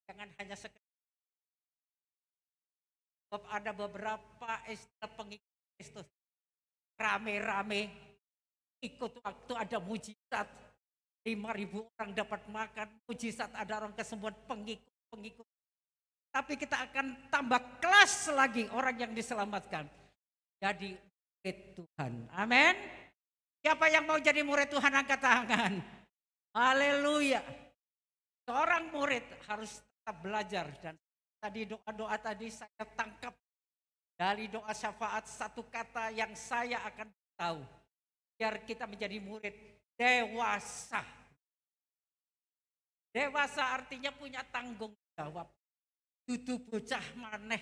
jangan hanya sekedar. Sebab ada beberapa istilah pengikut Kristus. Rame-rame ikut waktu ada mujizat. 5.000 orang dapat makan. Mujizat ada orang kesembuhan pengikut. Tapi kita akan tambah kelas lagi orang yang diselamatkan. Jadi murid Tuhan. Amin. Siapa yang mau jadi murid Tuhan angkat tangan. Haleluya. Seorang murid harus tetap belajar. Dan tadi doa-doa tadi saya tangkap Dari doa syafaat satu kata yang saya akan tahu. Biar kita menjadi murid dewasa. Dewasa artinya punya tanggung jawab. Dudu bocah maneh.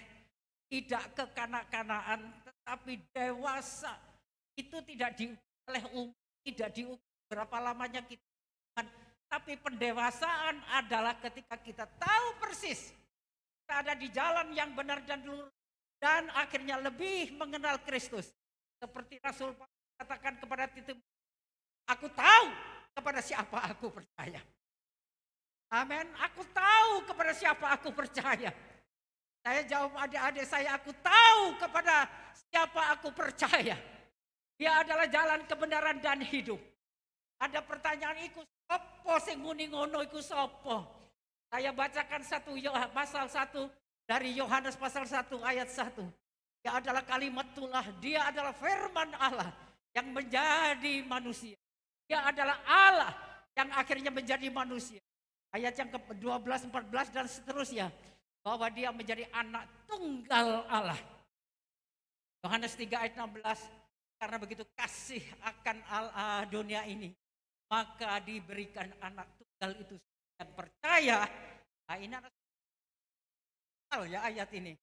Tidak kekanak-kanaan tetapi dewasa. Itu tidak diukur oleh umur. Tidak diukur berapa lamanya kita. Tapi pendewasaan adalah ketika kita tahu persis. Kita ada di jalan yang benar dan lurus. Dan akhirnya lebih mengenal Kristus. Seperti Rasul Paulus katakan kepada Timotius, aku tahu kepada siapa aku percaya. Amin. Aku tahu kepada siapa aku percaya. Saya jawab adik-adik saya, aku tahu kepada siapa aku percaya. Dia adalah jalan kebenaran dan hidup. Ada pertanyaan, iku sopo sing muni ngono iku sopo? Saya bacakan pasal 1 dari Yohanes pasal 1 ayat 1. Dia adalah kalimatullah, dia adalah firman Allah yang menjadi manusia. Dia adalah Allah yang akhirnya menjadi manusia. Ayat yang ke-12, 14 dan seterusnya. Bahwa dia menjadi anak tunggal Allah. Yohanes 3 ayat 16. Karena begitu kasih akan dunia ini. Maka diberikan anak tunggal itu yang percaya. Nah ini anak tunggal ya ayat ini.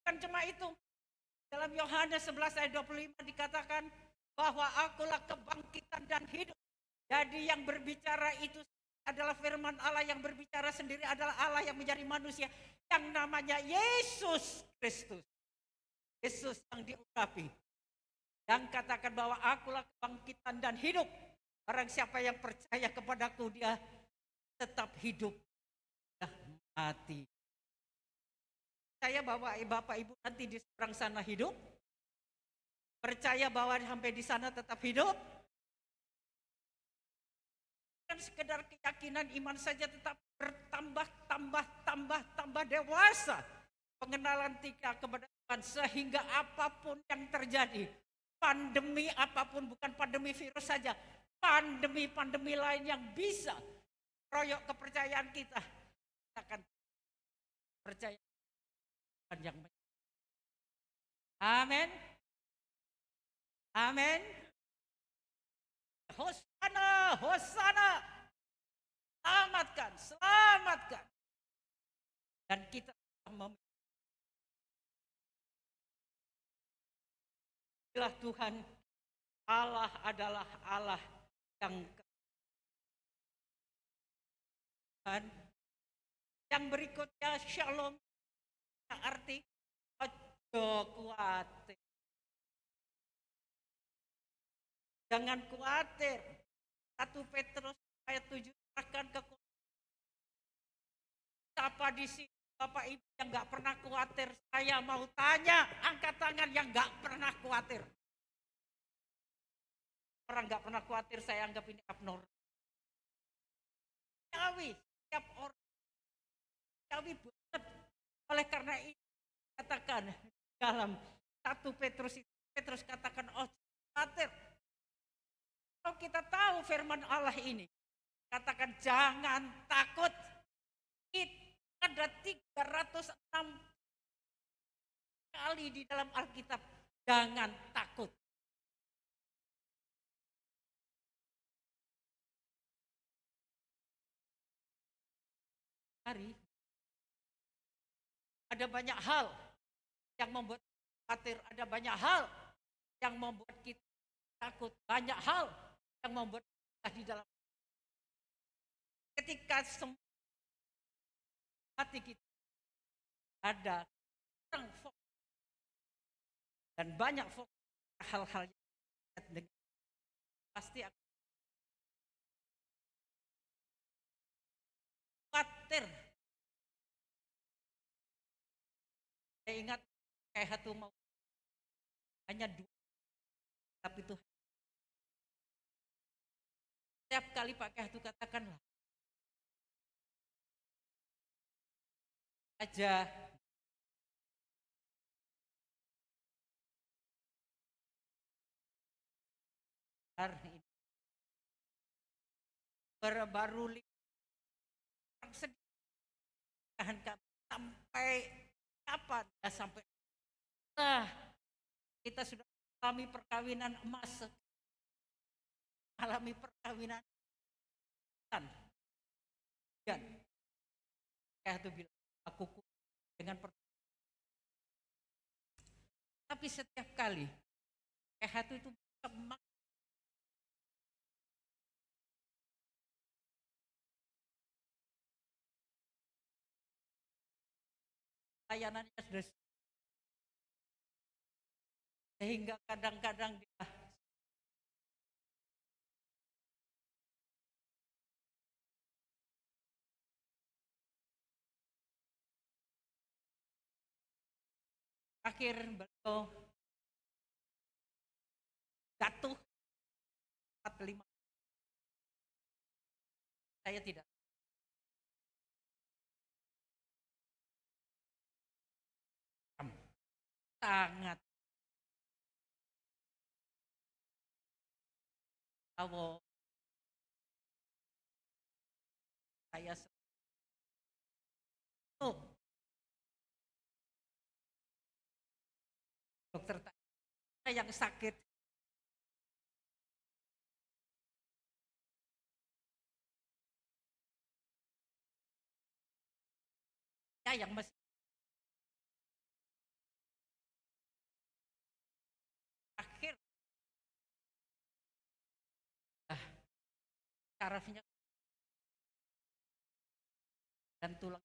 Bukan cuma itu. Dalam Yohanes 11 ayat 25 dikatakan bahwa akulah kebangkitan dan hidup. Jadi yang berbicara itu adalah firman Allah, yang berbicara sendiri adalah Allah yang menjadi manusia. Yang namanya Yesus Kristus. Yesus yang diurapi. Dan katakan bahwa akulah kebangkitan dan hidup. Barang siapa yang percaya kepadaku dia tetap hidup. Dah mati. Percaya bahwa Bapak Ibu nanti di seberang sana hidup? Percaya bahwa sampai di sana tetap hidup? Bukan sekedar keyakinan iman saja, tetap tambah dewasa. Pengenalan kita kepada Tuhan sehingga apapun yang terjadi, pandemi apapun, bukan pandemi virus saja, pandemi lain yang bisa royok kepercayaan kita akan percaya yang amin. Amin. Hosana, hosana. Selamatkan, selamatkan. Dan kita memilih Tuhan. Allah adalah Allah yang Tuhan. Yang berikutnya shalom. Arti ojo kuatir. Jangan khawatir. 1 Petrus ayat 7 akan siapa di sini Bapak Ibu yang enggak pernah khawatir? Saya mau tanya, angkat tangan yang enggak pernah khawatir. Orang enggak pernah khawatir saya anggap ini abnormal. Yawi, setiap orang Yawi banget. Oleh karena itu katakan dalam 1 Petrus katakan oh khawatir. Kalau kita tahu firman Allah ini katakan jangan takut. Ada 306 kali di dalam Alkitab jangan takut. Ada banyak hal yang membuat khawatir, ada banyak hal yang membuat kita takut, banyak hal yang membuat kita di dalam ketika semua hati kita ada kurang fokus dan banyak fokus hal-hal yang pasti akan khawatir. Saya ingat kayak satu mau hanya 2 tapi itu setiap kali pakai itu katakanlah aja hari ini baru sedih pernikahan kami sampai kapan? Ya sampai nah, kita sudah alami perkawinan emas, alami perkawinan dan kayak itu bilang aku dengan tapi setiap kali kayak itu semakin layanannya sudah sehingga kadang-kadang dia akhir beliau jatuh 45. Saya tidak sangat tahu saya oh, dokter tanya yang sakit ya yang masih akhir sarafnya dan tulang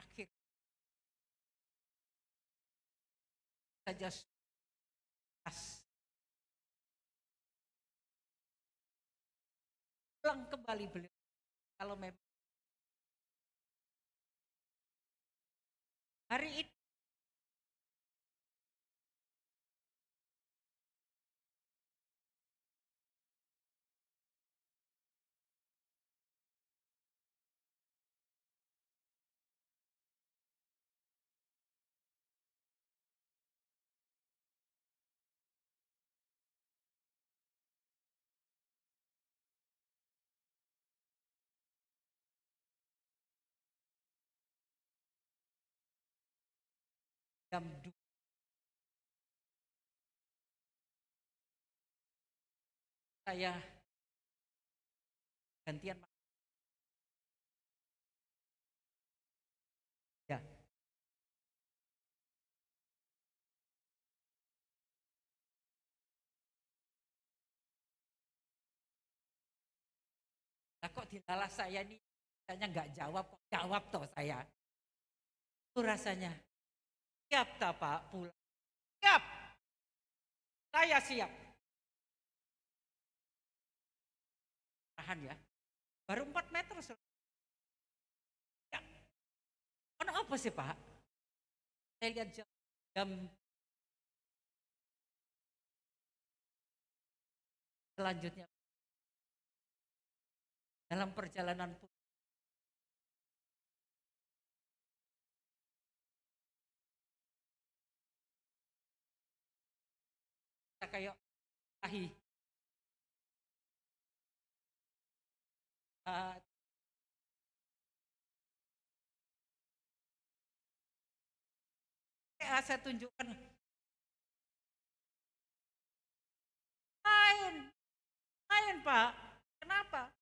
akhir saja pas pulang kembali beliau kalau memang hari itu jam 2 saya gantian ya nah, kok dilalah saya ini rasanya nggak jawab kok jawab toh saya itu rasanya siap tak Pak pulang siap saya siap tahan ya baru 4 meter ya. Apa sih Pak saya lihat jam selanjutnya dalam perjalanan kita kayak ahi saya tunjukkan main Pak kenapa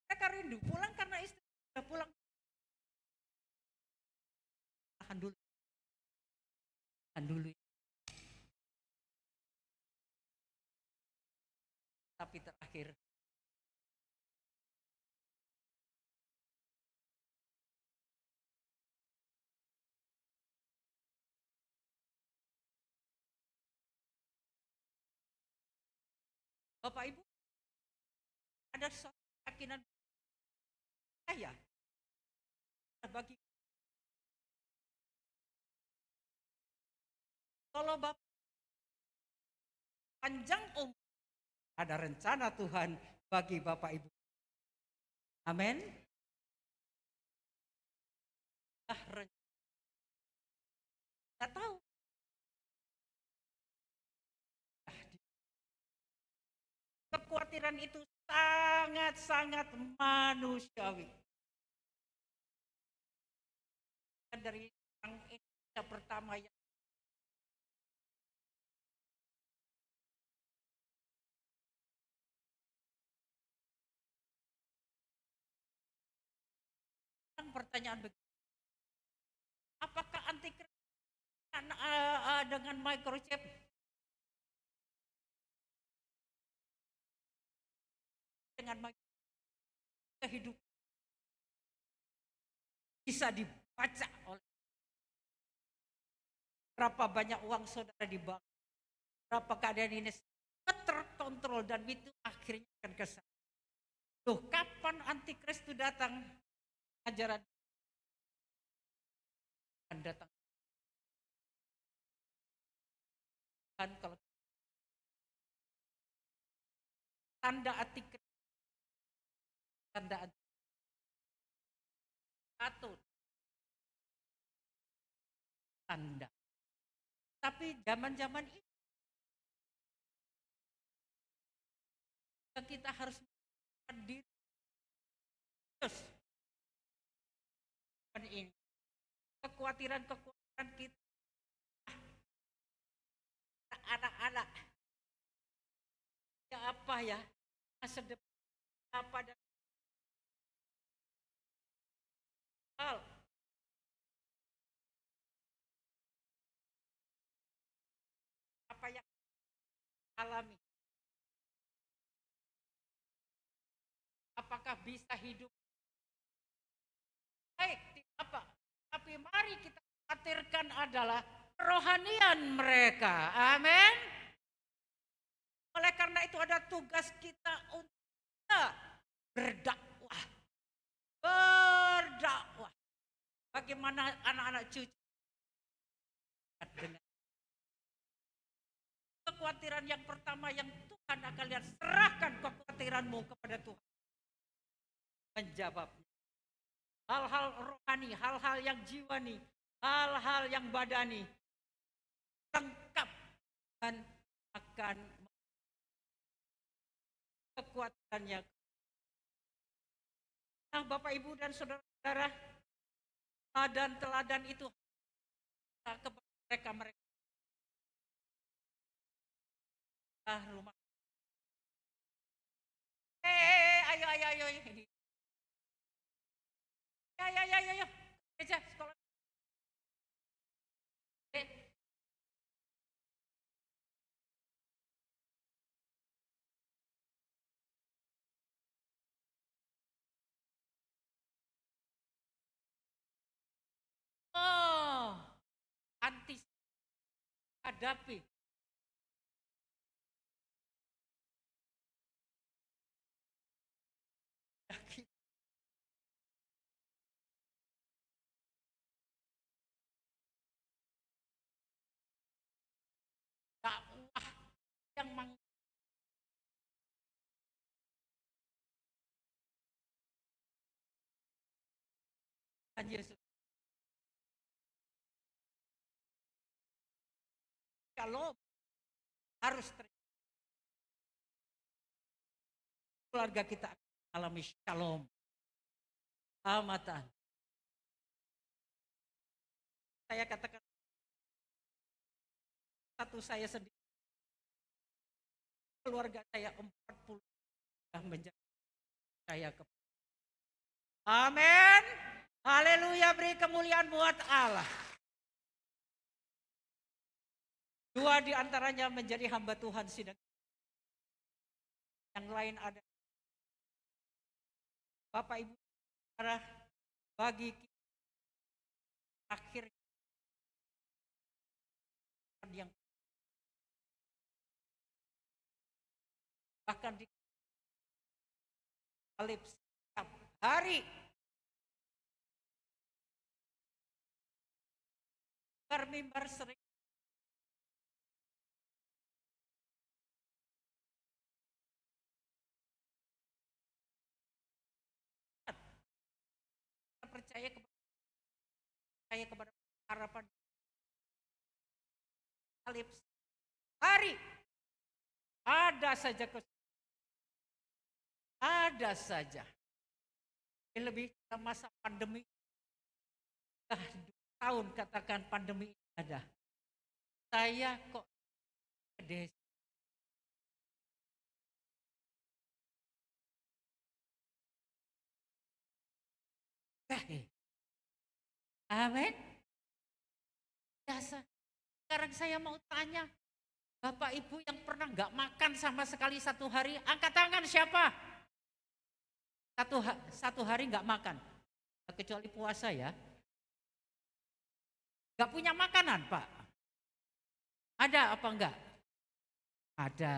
mereka rindu pulang karena istri sudah pulang tahan dulu tapi terakhir Bapak Ibu ada suatu keyakinan saya bagi kalau Bapak panjang umur ada rencana Tuhan bagi Bapak Ibu. Amin. Nggak tahu. Kekhawatiran itu sangat-sangat manusiawi. Dari orang Indonesia pertama yang pertanyaan begini, apakah antikristus dengan microchip? Dengan kehidupan bisa dibaca oleh berapa banyak uang saudara di bank, berapa keadaan ini terkontrol dan itu akhirnya akan kesal. Loh, kapan antikristus datang? Ajaran akan datang. Dan kalau tanda antikristus, tanda satu tanda. Tapi zaman-zaman ini kita harus hadir terus ini kekhawatiran kita anak-anak ya apa ya masa depan apa dan hal apa yang alami, apakah bisa hidup baik apa, tapi mari kita khawatirkan adalah kerohanian mereka. Amin. Oleh karena itu ada tugas kita untuk berdakwah. Berdakwah. Bagaimana anak-anak cucu dengan kekhawatiran yang pertama yang Tuhan akan lihat, serahkan kekhawatiranmu kepada Tuhan. Menjawabnya. Hal-hal rohani, hal-hal yang jiwani, hal-hal yang badani lengkap dan akan kekuatannya. Nah, Bapak Ibu dan saudara-saudara, teladan itu kepada mereka rumah. Ayo ini. Ya. Gereja sekolah. Oh, antis hadapi. Dakwah yang Yesus. Kalau harus keluarga kita alami shalom. Amatan. Saya katakan satu saya sendiri. Keluarga saya 40 sudah menjadi saya ke. Amin. Haleluya, beri kemuliaan buat Allah. Dua di antaranya menjadi hamba Tuhan sidang. Yang lain ada Bapak Ibu saudara bagi kita akhirnya yang bahkan di salib setiap hari bermimbar sering percaya kepada saya kepada harapan salib hari ada saja ada saja. Lebih dalam masa pandemi, 2 tahun katakan pandemi ini ada. Saya kok ke desa. Amin. Biasa. Sekarang saya mau tanya, Bapak Ibu yang pernah nggak makan sama sekali 1 hari, angkat tangan siapa? Satu hari nggak makan, kecuali puasa ya. Nggak punya makanan Pak? Ada apa enggak? Ada.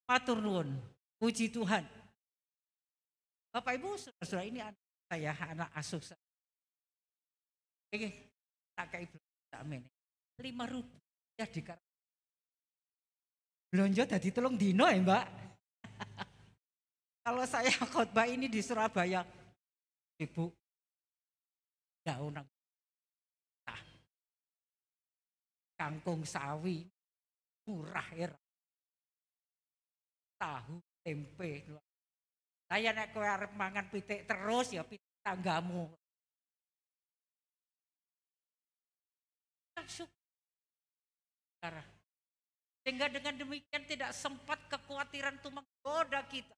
Matur nuwun, puji Tuhan. Bapak Ibu, saudara-saudara, ini anak saya, anak asuh saya. Oke, tak kayak ibu, amin. 5 rupiah di belanja tadi tolong dino ya Mbak. Kalau saya khotbah ini di Surabaya, Ibu, daun kangkung sawi, murah ya. Tahu, tempe. Saya nek kowe arep mangan pitik terus ya pitik tanggamu. Sehingga dengan demikian tidak sempat kekhawatiran itu menggoda kita.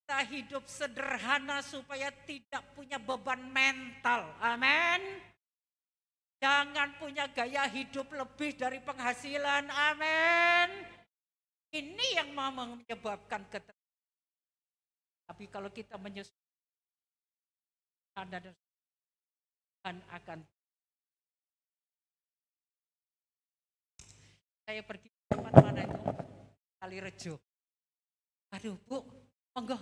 Kita hidup sederhana supaya tidak punya beban mental. Amin. Jangan punya gaya hidup lebih dari penghasilan. Amin. Ini yang menyebabkan ketergantungan. Tapi kalau kita menyesuaikan dan akan. Saya pergi ke tempat mana itu? Kalirejo. Aduh Bu, monggo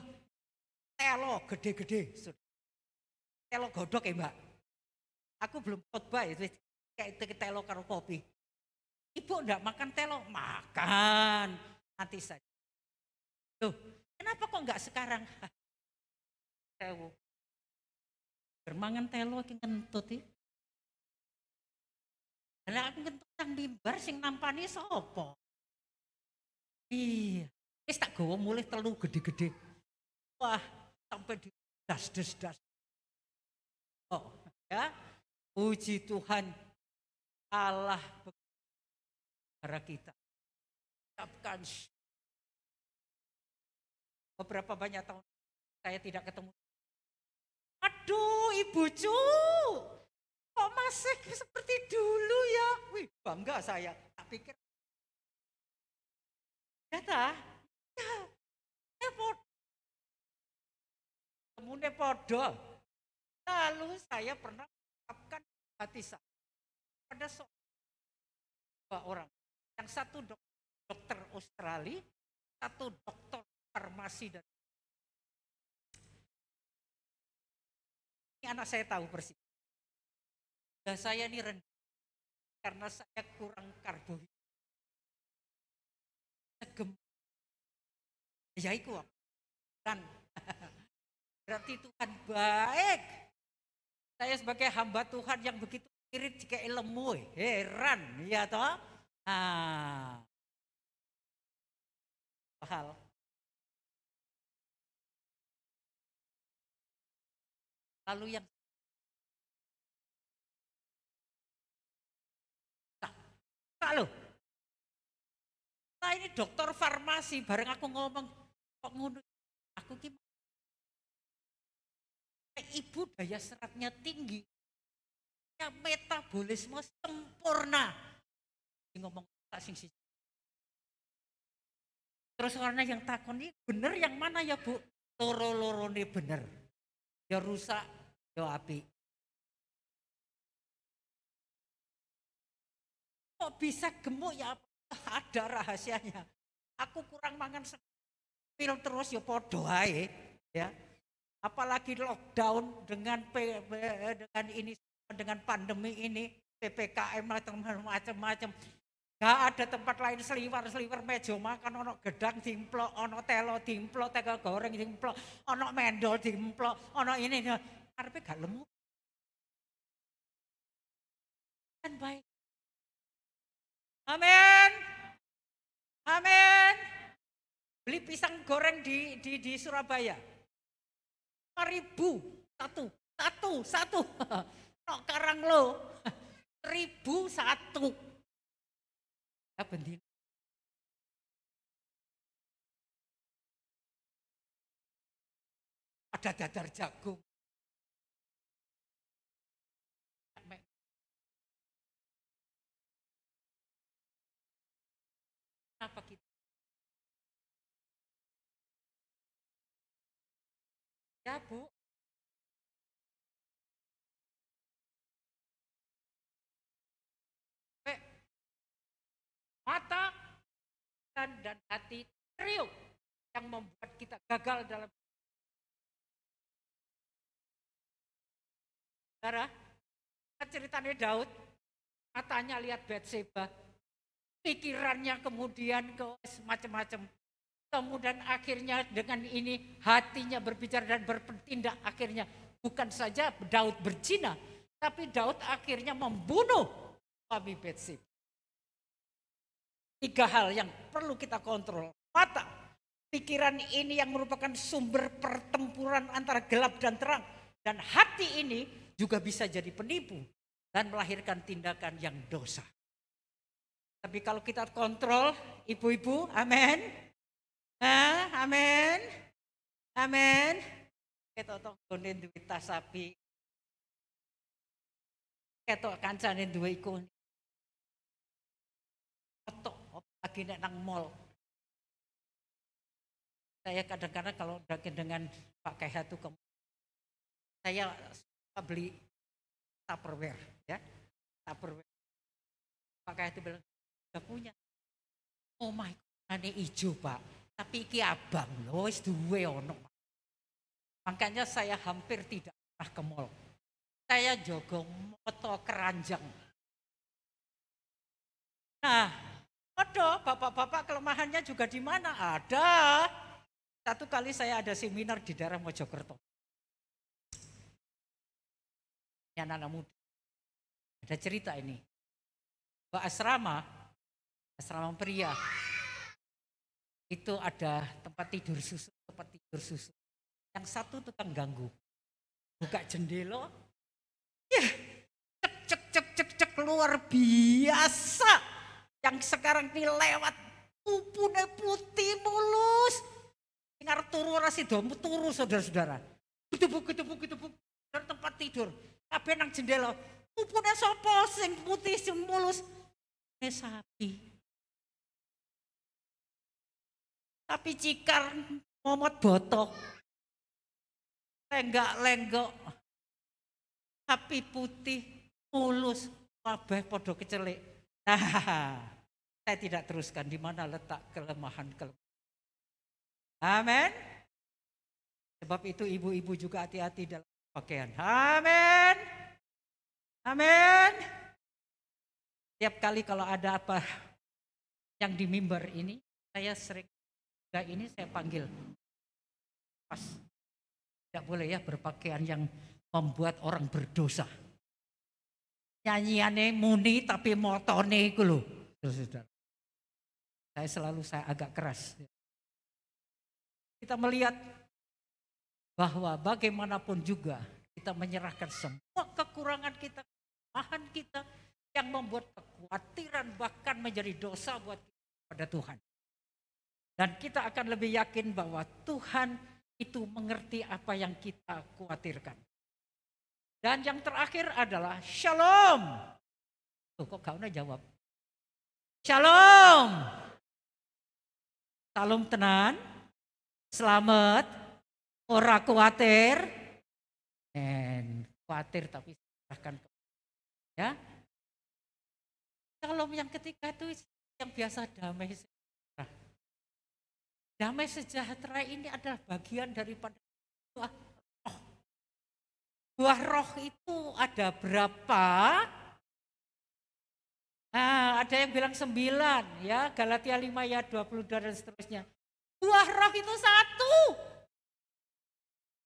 telo gede-gede. Telo godok ya Mbak. Aku belum khotbah ya, kayak telo karo kopi. Ibu enggak makan telo? Makan. Nanti saja. Tuh, kenapa kok enggak sekarang? Tewo. Bermangan telo ki kentut iki. Lah aku kentut nang mimbar sing nampani sapa? Iya, wis tak gawa mulih telu gede-gede. Wah, sampai di das. Oh, ya. Puji Tuhan Allah para kita. Ucapkan beberapa banyak tahun saya tidak ketemu. Aduh, Ibu Cu, kok masih seperti dulu ya? Wih, bangga saya. Tak pikir. Kata, ya temune podo. Lalu saya pernah mengucapkan hati saya pada dua orang. Yang satu dokter Australia, satu dokter farmasi dan ini anak saya tahu persis. Dan saya ini rendah karena saya kurang karbohidrat. Segem. Ya iku. Dan berarti Tuhan baik. Saya sebagai hamba Tuhan yang begitu irit jika ilmu, heran ya toh. Nah, hal lalu yang lalu nah ini dokter farmasi bareng aku ngomong kok ngono aku ki ibu daya seratnya tinggi, ya metabolisme sempurna. Ngomong tak sing siji. Terus orang yang takon ini bener yang mana ya Bu? Loro-lorone bener. Ya rusak, ya api. Kok bisa gemuk ya? Ada rahasianya. Aku kurang mangan pil terus ya podo ae, ya. Apalagi lockdown dengan dengan pandemi ini, PPKM macam-macam. Gak ada tempat lain seliwer meja makan, ono gedang dimplok, ono telo dimplok, tegel goreng dimplok, ono mendol dimplok, ono ini. Karepe gak lemu. Kan baik. Amin. Amin. Beli pisang goreng di Surabaya. 5.000 satu. Nok Karanglo 1.000 1. Ya bendina. Ada dadar jagung. Apa kita? Ya Bu. Mata dan hati teriuk yang membuat kita gagal dalam darah. Ceritanya Daud, matanya lihat Batseba, pikirannya kemudian ke macam-macam. Kemudian akhirnya dengan ini hatinya berbicara dan bertindak, akhirnya bukan saja Daud berzina, tapi Daud akhirnya membunuh suami Batseba. 3 hal yang perlu kita kontrol. Mata, pikiran ini yang merupakan sumber pertempuran antara gelap dan terang. Dan hati ini juga bisa jadi penipu dan melahirkan tindakan yang dosa. Tapi kalau kita kontrol, ibu-ibu, amin. Amin. Amin. Ketok gone duwe tas sapi. Ketok kancane duwe iku. Ketok lagi nek nang mall. Saya kadang-kadang kalau dengan Pak KH itu saya suka beli Tupperware, ya. Tupperware. Pak KH itu bilang, "Enggak punya." Oh my God, ane ijo, Pak. Tapi iki abang lho, wis duwe ono. Makanya saya hampir tidak pernah ke mall. Saya jogo moto keranjang. Nah, bapak-bapak kelemahannya juga di mana? Ada. Satu kali saya ada seminar di daerah Mojokerto. Ini anak-anak muda. Ada cerita ini. Bahwa asrama pria. Itu ada tempat tidur susu. Yang satu tukang ganggu. Buka jendela. Ya, cek luar biasa. Yang sekarang ini lewat. Pupune putih mulus. Dengar turu rasi domu turu saudara-saudara. Ketepuk. Dan tempat tidur. Kabeh nang jendela. Pupune sopo sing putih sing mulus. Ini sapi. Tapi cikar momot botok. Lenggak-lenggok. Sapi putih mulus. Kabeh podo kecelik. Nah, saya tidak teruskan di mana letak kelemahan. Amin. Sebab itu ibu-ibu juga hati-hati dalam pakaian. Amin. Amin. Tiap kali kalau ada apa yang di mimbar ini, saya sering ini saya panggil. Pas. Tidak boleh ya berpakaian yang membuat orang berdosa. Nyanyiannya muni tapi motone itu loh. Saudara. Saya agak keras. Kita melihat bahwa bagaimanapun juga kita menyerahkan semua kekurangan kita, kelemahan kita yang membuat kekhawatiran bahkan menjadi dosa buat kita pada Tuhan. Dan kita akan lebih yakin bahwa Tuhan itu mengerti apa yang kita khawatirkan. Dan yang terakhir adalah shalom. Tuh, kok gak usah jawab. Shalom. Salam tenan. Selamat. Ora kuatir. Kuatir tapi serahkan ya. Shalom yang ketiga itu yang biasa damai sejahtera. Damai sejahtera ini adalah bagian daripada buah roh. Buah roh itu ada berapa? Nah, ada yang bilang 9 ya, Galatia 5 ayat 22 dan seterusnya. Buah roh itu 1.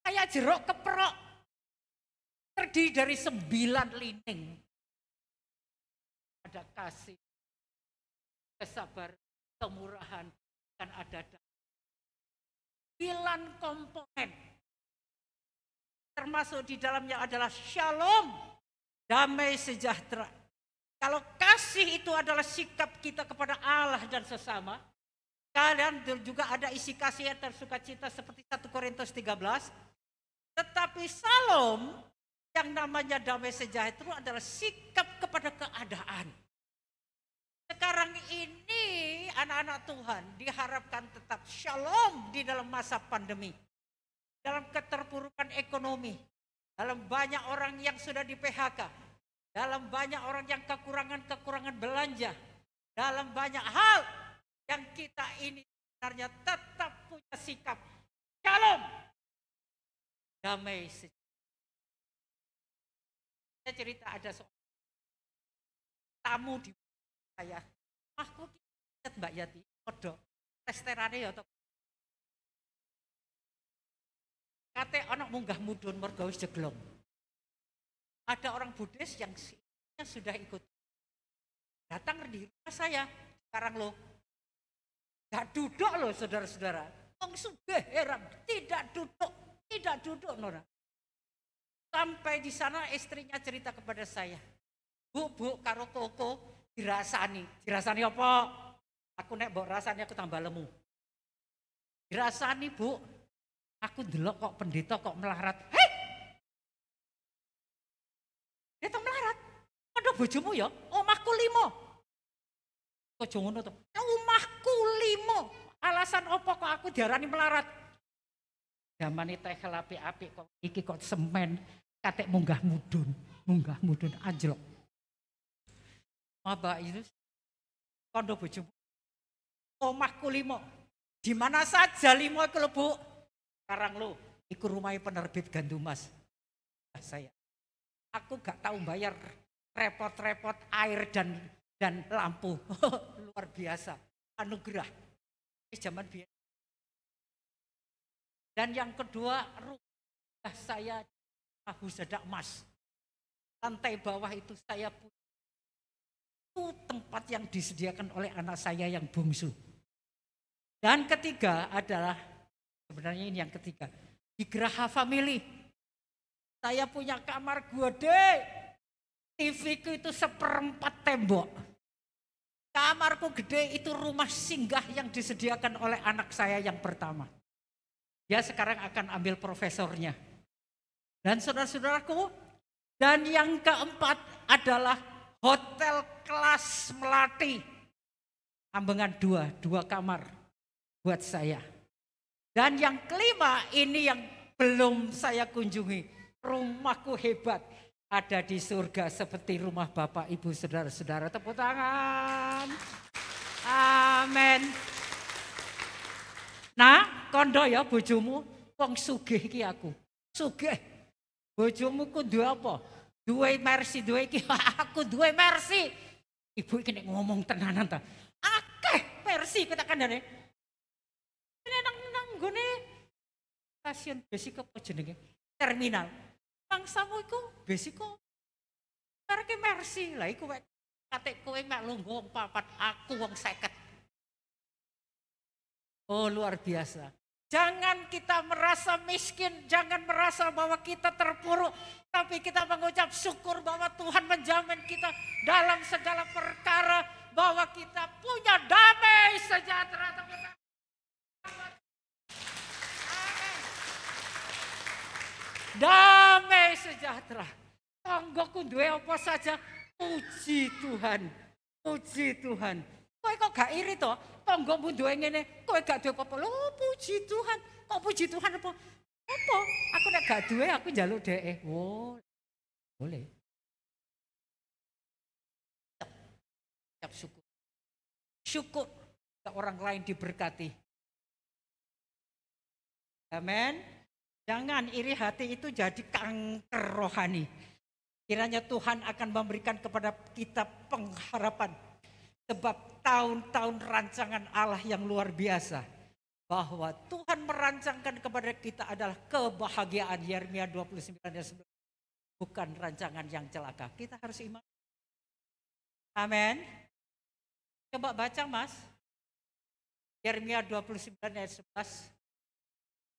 Kayak jeruk keprok. Terdiri dari 9 linding. Ada kasih, kesabaran, kemurahan, dan ada 9 komponen. Termasuk di dalamnya adalah shalom, damai sejahtera. Kalau kasih itu adalah sikap kita kepada Allah dan sesama, kalian juga ada isi kasih yang tersukacita seperti 1 Korintus 13. Tetapi shalom, yang namanya damai sejahtera adalah sikap kepada keadaan. Sekarang ini anak-anak Tuhan diharapkan tetap shalom di dalam masa pandemi. Dalam keterpurukan ekonomi, dalam banyak orang yang sudah di PHK, dalam banyak orang yang kekurangan belanja, dalam banyak hal yang kita ini sebenarnya tetap punya sikap shalom, damai sejahtera. Saya cerita ada seorang tamu di saya, aku lihat Mbak Yati, kodok, restorannya ya kate anak munggah mudun mergo wis jeglong. Ada orang Buddhis yang sudah ikut datang di rumah saya. Sekarang loh, gak duduk loh saudara-saudara. Wong sugih heran, tidak duduk Nora. Sampai di sana istrinya cerita kepada saya, Bu, karo koko dirasani apa? Aku nek mbok rasani aku tambah lemu. Dirasani Bu, aku ndelok kok pendeta kok melarat. Hei! Pendeta melarat? Ada bojomu ya? Omahku 5. Kok ngono to? Omahku 5. Alasan apa kok aku diarani melarat? Zamane tehel apik-apik kok iki kok semen katek munggah mudun anjlok. Mbak itu kondo bojomu. Omahku 5. Di mana saja 5 iku lho, Bu. Sekarang lo, ikut rumahnya penerbit Gandumas. Aku gak tahu bayar repot-repot air dan lampu. Luar biasa, anugerah. Zaman biasa. Dan yang kedua, rumah saya Huzadak Mas. Lantai bawah itu saya punya. Itu tempat yang disediakan oleh anak saya yang bungsu. Dan ketiga adalah sebenarnya ini yang ketiga. Di Geraha Family. Saya punya kamar gede. TV-ku itu 1/4 tembok. Kamarku gede itu rumah singgah yang disediakan oleh anak saya yang pertama. Dia sekarang akan ambil profesornya. Dan saudara-saudaraku. Dan yang keempat adalah hotel kelas Melati. Ambengan 2 kamar buat saya. Dan yang kelima ini yang belum saya kunjungi. Rumahku hebat. Ada di surga seperti rumah Bapak Ibu saudara-saudara. Tepuk tangan. Amin. Nah, kondo ya bojomu. Wong sugih iki aku. Sugih. Bojomu ku duwe apa? Duwe Mercy, duwe iki. Aku duwe Mercy. Ibu iki nek ngomong tenanan ta. Akeh Mercy kita kandhane. Ini nang nggone stasiun Besiko apa jenenge? Terminal. Mangsamu iku Besiko. Mereke Mercy. Lah iku wek katik kowe mek lungguh 4, aku wong 50. Oh, luar biasa. Jangan kita merasa miskin, jangan merasa bahwa kita terpuruk, tapi kita mengucap syukur bahwa Tuhan menjamin kita dalam segala perkara, bahwa kita punya damai sejahtera. Amin. Damai sejahtera. tanggaku duwe apa saja. Puji Tuhan. Puji Tuhan. Kowe kok gak iri toh? Tanggamu duwe ngene, kowe gak duwe apa-apa. Lho puji Tuhan. Kok puji Tuhan apa? Apa? Aku nek gak duwe aku njaluk dhek. Oh. Boleh. Siap syukur. Syukur orang lain diberkati. Amin. Jangan iri hati itu jadi kanker rohani. Kiranya Tuhan akan memberikan kepada kita pengharapan. Sebab tahun-tahun rancangan Allah yang luar biasa. Bahwa Tuhan merancangkan kepada kita adalah kebahagiaan. Yeremia 29 ayat 11. Bukan rancangan yang celaka. Kita harus iman. Amin. Coba baca Mas. Yeremia 29 ayat 11.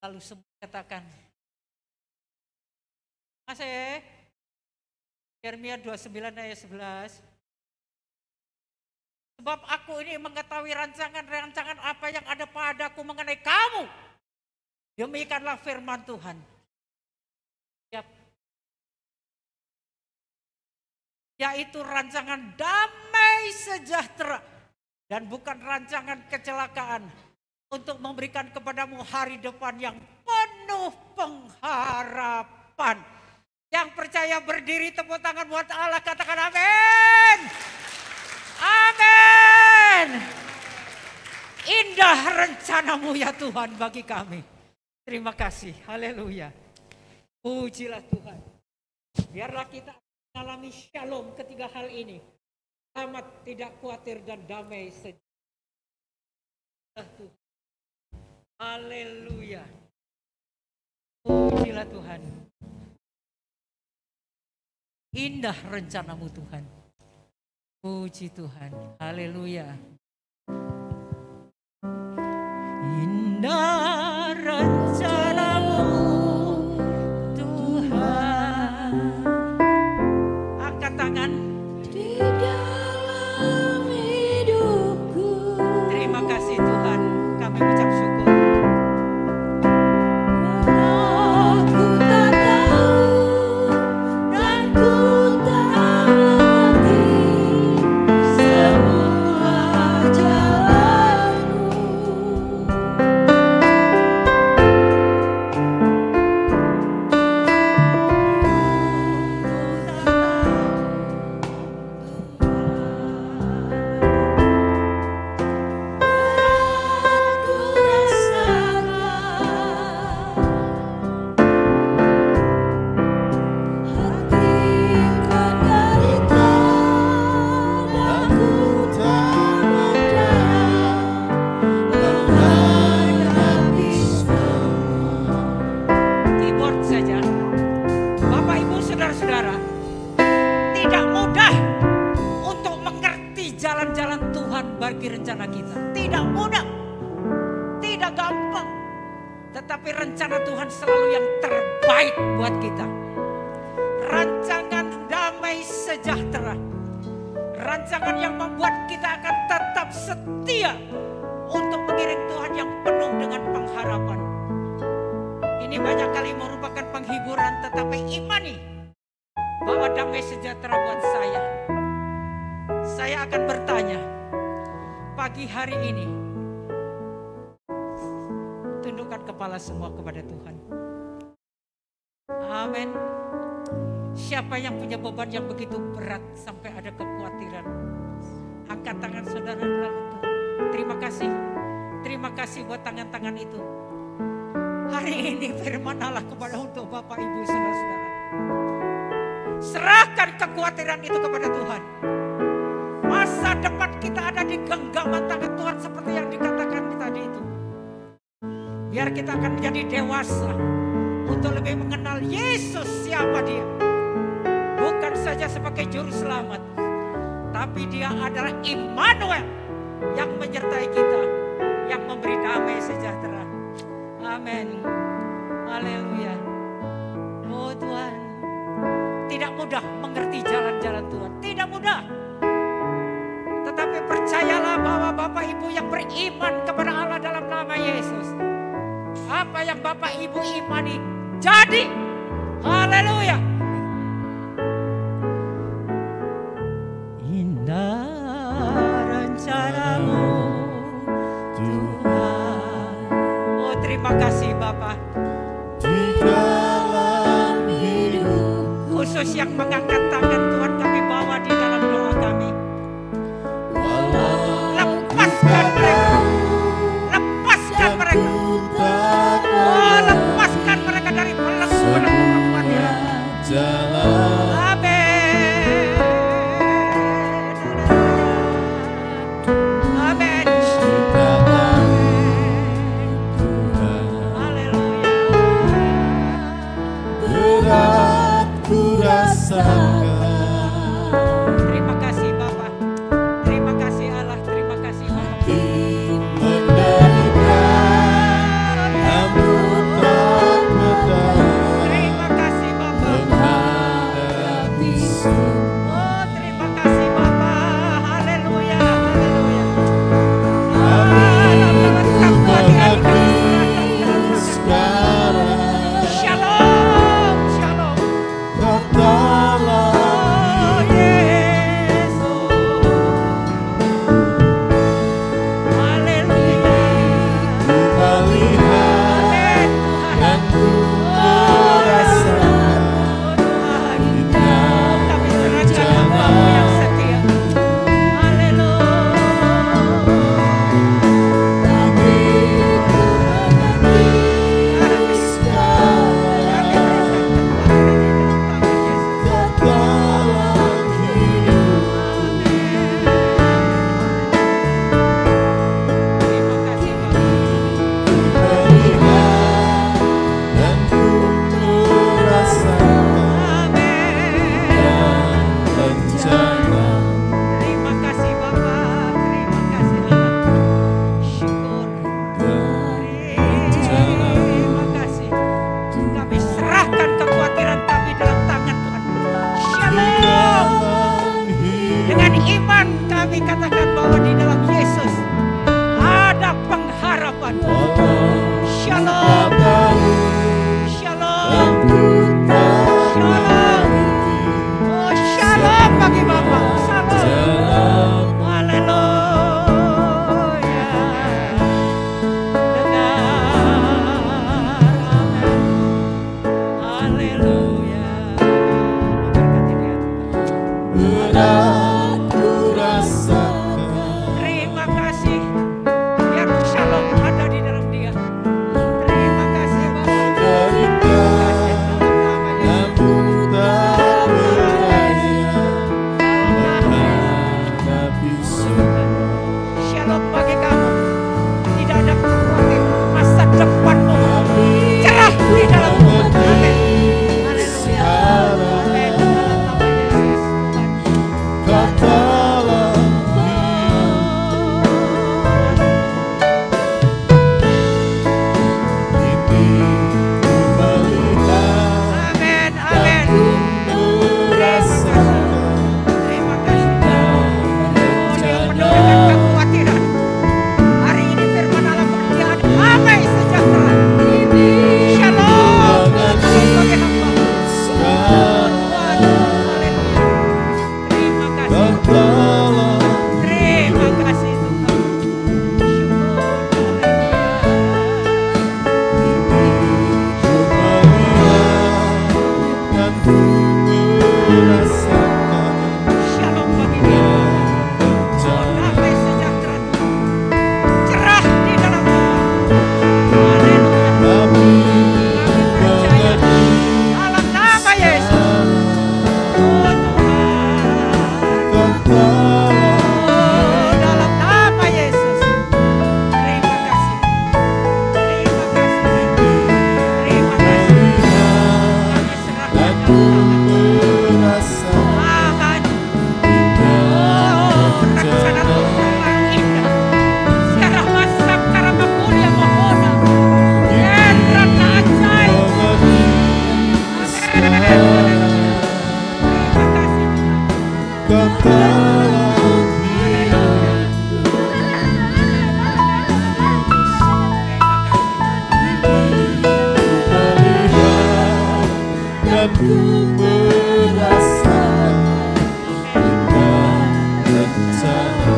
Lalu semua katakan. Mas Yeremia 29 ayat 11. Sebab aku ini mengetahui rancangan-rancangan apa yang ada padaku mengenai kamu. Demikianlah firman Tuhan. Yaitu rancangan damai sejahtera. Dan bukan rancangan kecelakaan. Untuk memberikan kepadamu hari depan yang penuh pengharapan. Yang percaya berdiri tepuk tangan buat Allah, katakan amin. Amin. Indah rencanamu ya Tuhan bagi kami. Terima kasih, haleluya. Pujilah Tuhan. Biarlah kita mengalami shalom ketiga hal ini. Selamat, tidak khawatir dan damai sejahtera Tuhan. Haleluya. Pujilah Tuhan. Indah rencanamu Tuhan. Puji Tuhan. Haleluya. Indah rencanamu Tuhan. Angkat tangan. Di dalam hidupku. Terima kasih Tuhan. Kami ucap syukur. Bagi rencana kita tidak mudah, tidak gampang, tetapi rencana Tuhan selalu yang terbaik buat kita. Rancangan damai sejahtera, rancangan yang membuat kita akan tetap setia untuk mengiring Tuhan yang penuh dengan pengharapan. Ini banyak kali merupakan penghiburan, tetapi imani bahwa damai sejahtera buat saya. Saya akan bertanya pagi hari ini, tundukkan kepala semua kepada Tuhan. Amin. Siapa yang punya beban yang begitu berat sampai ada kekhawatiran, angkat tangan saudara dalam itu. Terima kasih. Terima kasih buat tangan-tangan itu. Hari ini firman Allah kepada untuk Bapak Ibu saudara-saudara. Serahkan kekhawatiran itu kepada Tuhan. Masa depan kita ada di genggaman tangan Tuhan seperti yang dikatakan tadi itu. Biar kita akan menjadi dewasa untuk lebih mengenal Yesus siapa dia. Bukan saja sebagai juru selamat, tapi dia adalah Immanuel yang menyertai kita, yang memberi damai sejahtera. Amin. Haleluya. Oh Tuhan, tidak mudah mengerti jalan-jalan Tuhan, tidak mudah. Tetapi percayalah bahwa Bapak Ibu yang beriman kepada Allah dalam nama Yesus, apa yang Bapak Ibu imani jadi. Haleluya. Yesus yang mengangkat tangan, Tuhan kami bawa di dalam doa kami. Lepaskan mereka. Lepaskan mereka. Oh, lepaskan mereka dari belenggu kekhawatiran. Amin. Amin. Haleluya. Berat ku rasakan. Terima kasih Bapa. Terima kasih Allah. Terima kasih Bapa. Menderita namun tak berdaya Terima kasih Bapa. menghadapi semua. Oh, terima kasih Bapa. Haleluya. Haleluya. Sekarang Shalom. Shalom. katalah Oh, Yesus. Haleluya. ku melihat Amin, dan Tuhan. ku merasakan Oh, Tuhan. di dalam Kami serahkan hamba-Mu yang setia. Haleluya. Terima kasih Bapa, terima kasih Allah. Syukur. Terima kasih. Kami serahkan kekhawatiran kami dalam tangan Tuhan. Shalom. Dengan iman kami katakan bahwa di dalam Yesus ada pengharapan. Shalom. Shalom. Shalom. Oh, shalom bagi Bapak. Shalom. Haleluya. Dengar. Haleluya. Memberkati dia. berat ku rasakan. Terima kasih. Biar shalom ada di dalam dia. Terima kasih Bapak. Menderita namun tak berdaya menghadapi semua. Shalom bagi kamu. Tidak ada khawatir. Masa depanmu cerah di dalam Tuhan. Amin. Haleluya. Amin. Dalam nama Yesus Tuhan. Katalah ini ku melihat Amin. dan Amin. ku merasakan Terima kasih. Oh, dia penuh dengan kekhawatiran. Hari ini firman Allah berkata, damai sejahtera. Shalom. Bagi hamba. sekarang. Tuhan. Haleluya. Terima kasih. Katalah Terima kasih Tuhan. Syukur. dan ku merasakan Shalom bagi dia. Damai sejahtera. Cerah di dalam Tuhan. Haleluya. tapi Kami percaya dalam nama Yesus. Oh Tuhan. Oh dalam nama Yesus. Terima kasih. Terima kasih. Terima kasih. Kami serahkan dan dalam ku tangan. merasakan Amin. Oh rencana Tuhan yang indah. Sekarang masa karena mulia mohona. Karena ajaib. Terima kasih Tuhan. dan ku merasakan indah rencana.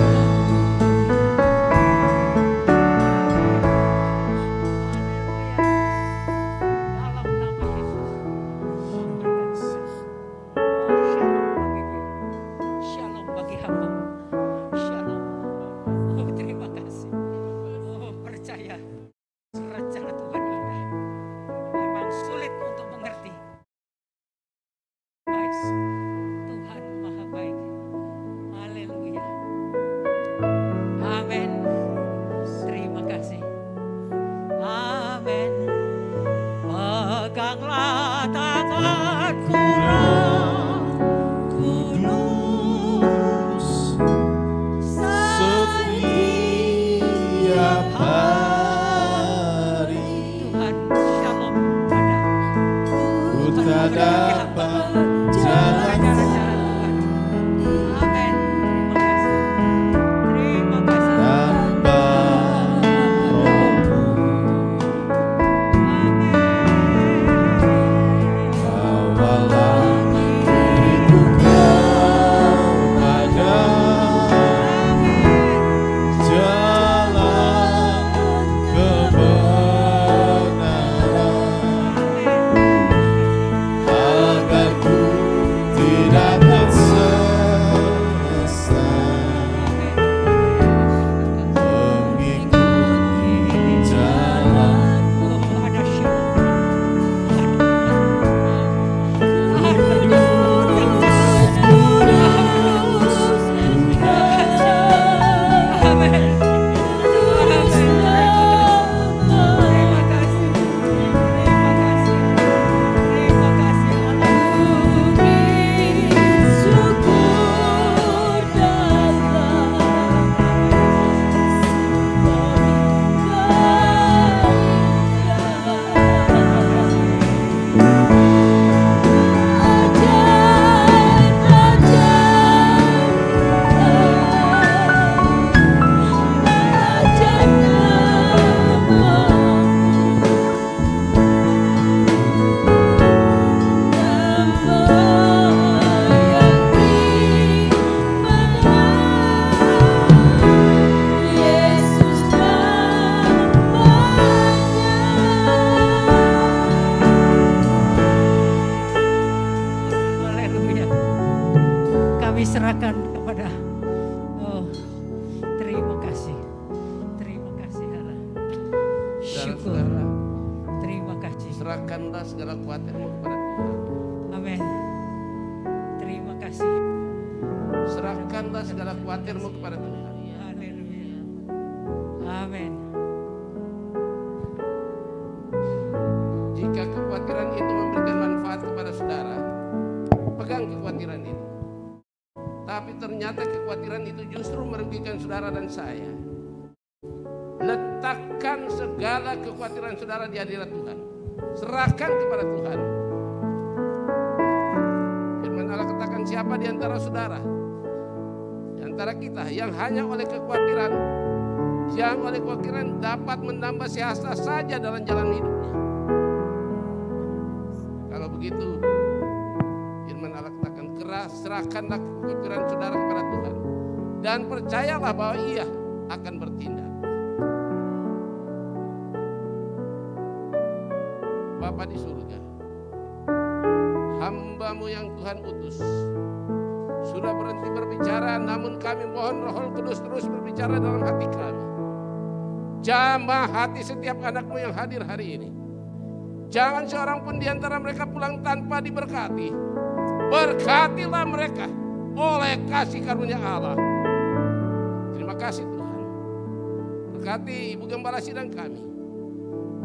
Dalam nama Yesus. kami serahkan kepada terima kasih Allah. Syukur. Saudara-saudara, Terima kasih. serahkanlah segala khawatirmu kepada Tuhan. Amin. Terima kasih. Serahkanlah segala khawatirmu kepada Tuhan. Haleluya. Amin. Jika kekhawatiran itu memberikan manfaat kepada saudara, pegang kekhawatiran itu. Tapi ternyata kekhawatiran itu justru merugikan saudara dan saya. Letakkan segala kekhawatiran saudara di hadirat Tuhan. Serahkan kepada Tuhan. Firman Allah katakan, siapa di antara saudara, di antara kita yang hanya oleh kekhawatiran dapat menambah siasta saja dalam jalan hidupnya. Kalau begitu, firman Allah katakan, serahkanlah kekhawatiran saudara kepada Tuhan dan percayalah bahwa Ia akan bertindak. Bapa di surga, hamba-Mu yang Tuhan utus sudah berhenti berbicara, namun kami mohon Roh Kudus terus berbicara dalam hati kami. Jamah hati setiap anak-Mu yang hadir hari ini. Jangan seorang pun di antara mereka pulang tanpa diberkati. Berkatilah mereka oleh kasih karunia Allah. Terima kasih Tuhan. Berkati Ibu Gembala Sidang kami.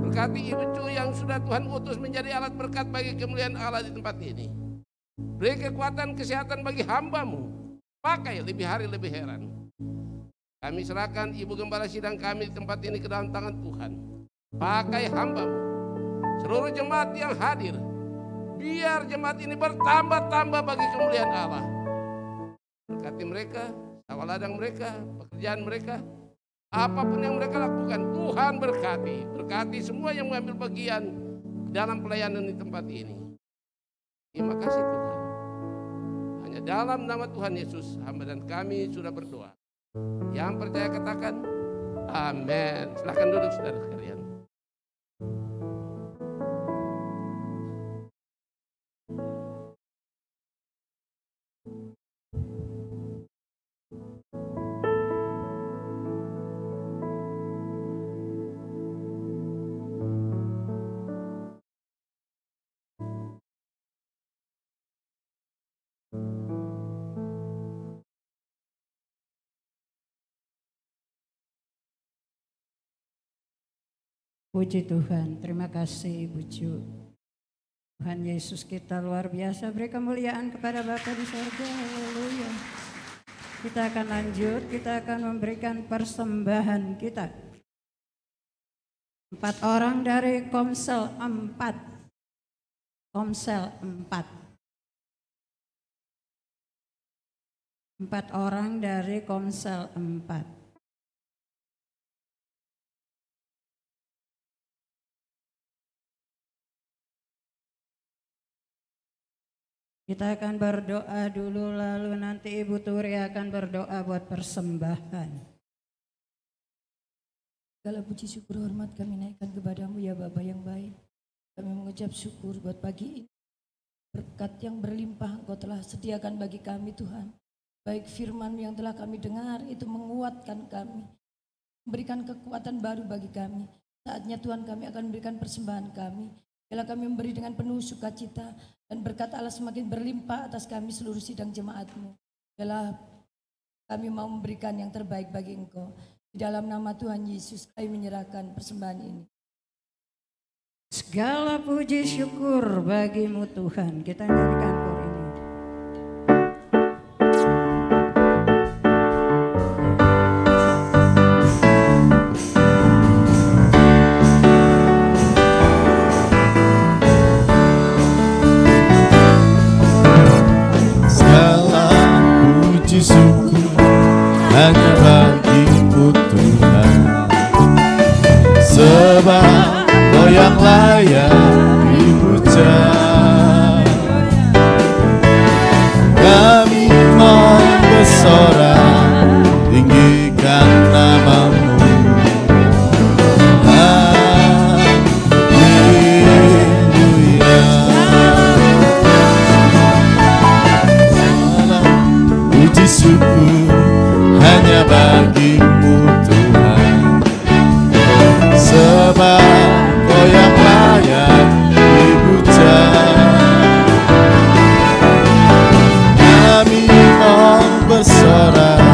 Berkati Ibu Cu yang sudah Tuhan utus menjadi alat berkat bagi kemuliaan Allah di tempat ini. Beri kekuatan kesehatan bagi hamba-Mu. Pakai lebih hari lebih heran. Kami serahkan Ibu Gembala Sidang kami di tempat ini ke dalam tangan Tuhan. Pakai hamba-Mu. Seluruh jemaat yang hadir, biar jemaat ini bertambah-tambah bagi kemuliaan Allah. Berkati mereka, sawah ladang mereka, pekerjaan mereka, apapun yang mereka lakukan, Tuhan berkati. Berkati semua yang mengambil bagian dalam pelayanan di tempat ini. Terima kasih Tuhan. Hanya dalam nama Tuhan Yesus, hamba dan kami sudah berdoa. Yang percaya katakan, amin. Silakan duduk saudara sekalian. Puji Tuhan, terima kasih Ibu Cu. Tuhan Yesus kita luar biasa, beri kemuliaan kepada Bapa di surga. Haleluya. Kita akan lanjut, kita akan memberikan persembahan kita. 4 orang dari Komsel 4. Komsel 4. 4 orang dari Komsel 4. Kita akan berdoa dulu, lalu nanti Ibu Turi akan berdoa buat persembahan. Segala puji syukur hormat kami naikkan kepadamu ya Bapa yang baik. Kami mengucap syukur buat pagi ini. Berkat yang berlimpah Engkau telah sediakan bagi kami Tuhan. Baik firman yang telah kami dengar itu menguatkan kami. Memberikan kekuatan baru bagi kami. Saatnya Tuhan kami akan memberikan persembahan kami. Bila kami memberi dengan penuh sukacita dan berkat Allah semakin berlimpah atas kami seluruh sidang jemaat-Mu. Bila kami mau memberikan yang terbaik bagi Engkau. Di dalam nama Tuhan Yesus kami menyerahkan persembahan ini. Segala puji syukur bagi-Mu Tuhan. Kita nyanyikan kor ini. Syukur hanya bagi-Mu Tuhan, sebab Kau yang layak dipuja. puji syukur hanya bagimu Tuhan, sebab Kau yang layak dipuja. Kami mau bersorak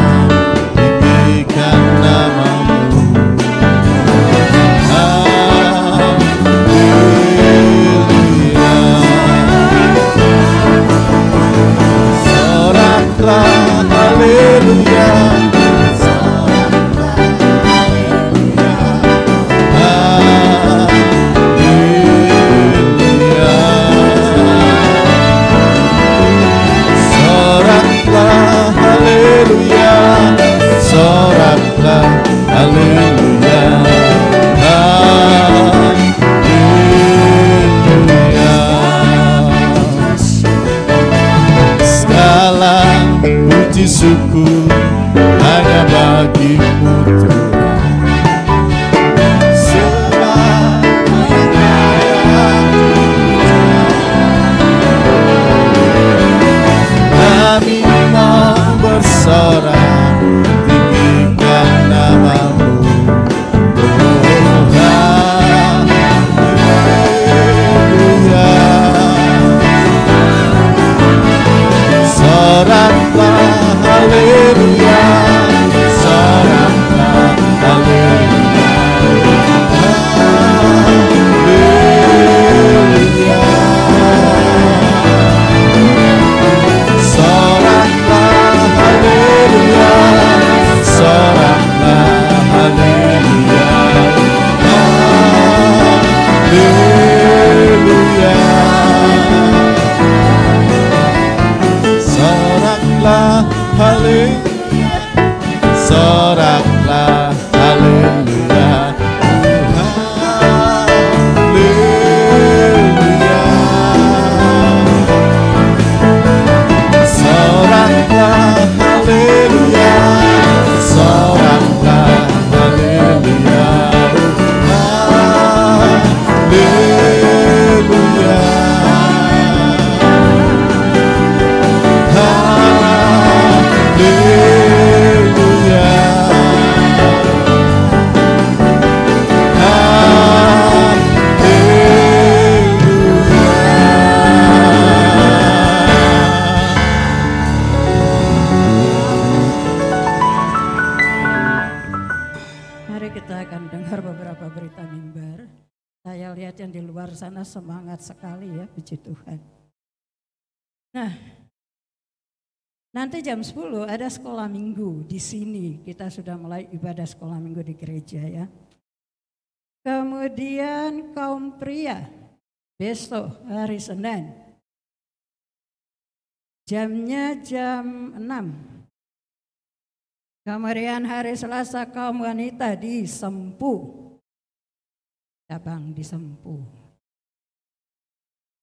tinggikan namamu. Haleluya. Soraklah haleluya. Soraklah haleluya, haleluya. Segala puji syukur hanya bagimu Tuhan, sebab Kau yang layak dipuja. Kami mau bersorak haleluya, soraklah haleluya, haleluya, soraklah haleluya, soraklah haleluya, haleluya, soraklah haleluya, soraklah haleluya, haleluya, soraklah haleluya, soraklah haleluya, haleluya. Yang di luar sana semangat sekali ya, puji Tuhan. Nah, nanti jam 10 ada sekolah minggu di sini. Kita sudah mulai ibadah sekolah minggu di gereja ya. Kemudian kaum pria besok hari Senin. Jamnya jam 6. Kemudian hari Selasa kaum wanita di Sempu. Cabang di Sempu.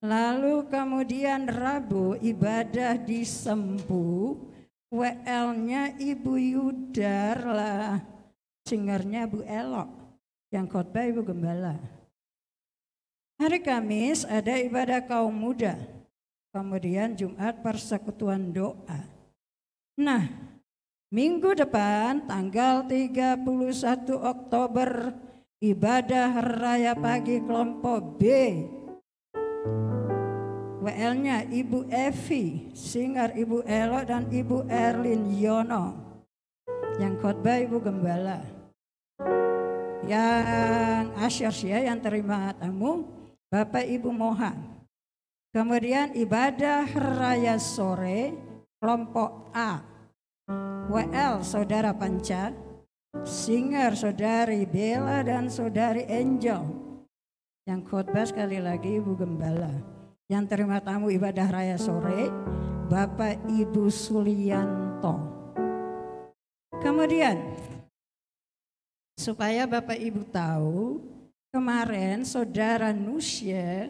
Lalu kemudian Rabu ibadah di Sempu, WL-nya Ibu Yudar lah, singernya Bu Elok, yang khotbah Ibu Gembala. Hari Kamis ada ibadah kaum muda, kemudian Jumat persekutuan doa. Nah, minggu depan tanggal 31 Oktober ibadah raya pagi kelompok B. WL-nya Ibu Evi, singer Ibu Elo dan Ibu Erlin Yono. Yang khotbah Ibu Gembala. Yang asyarsia yang terima tamu Bapak Ibu Moha. Kemudian ibadah raya sore kelompok A. WL Saudara Panca, singer Saudari Bella dan Saudari Angel. Yang khotbah sekali lagi Ibu Gembala. Yang terima tamu ibadah raya sore Bapak Ibu Sulianto. Kemudian supaya Bapak Ibu tahu, kemarin Saudara Nusya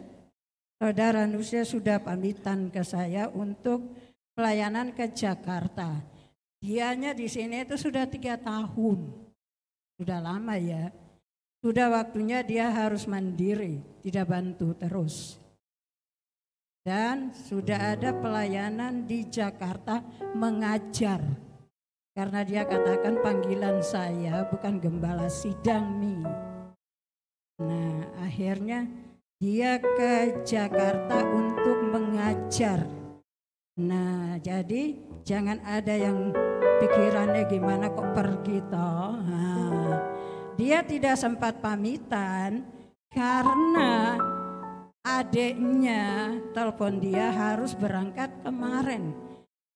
sudah pamitan ke saya untuk pelayanan ke Jakarta. Dianya di sini itu sudah 3 tahun, sudah lama ya. Sudah waktunya dia harus mandiri, tidak bantu terus. Dan sudah ada pelayanan di Jakarta mengajar. Karena dia katakan panggilan saya bukan gembala sidang Mi. Nah akhirnya dia ke Jakarta untuk mengajar. Nah jadi jangan ada yang pikirannya gimana kok pergi toh. Nah, dia tidak sempat pamitan karena adiknya telepon dia harus berangkat kemarin.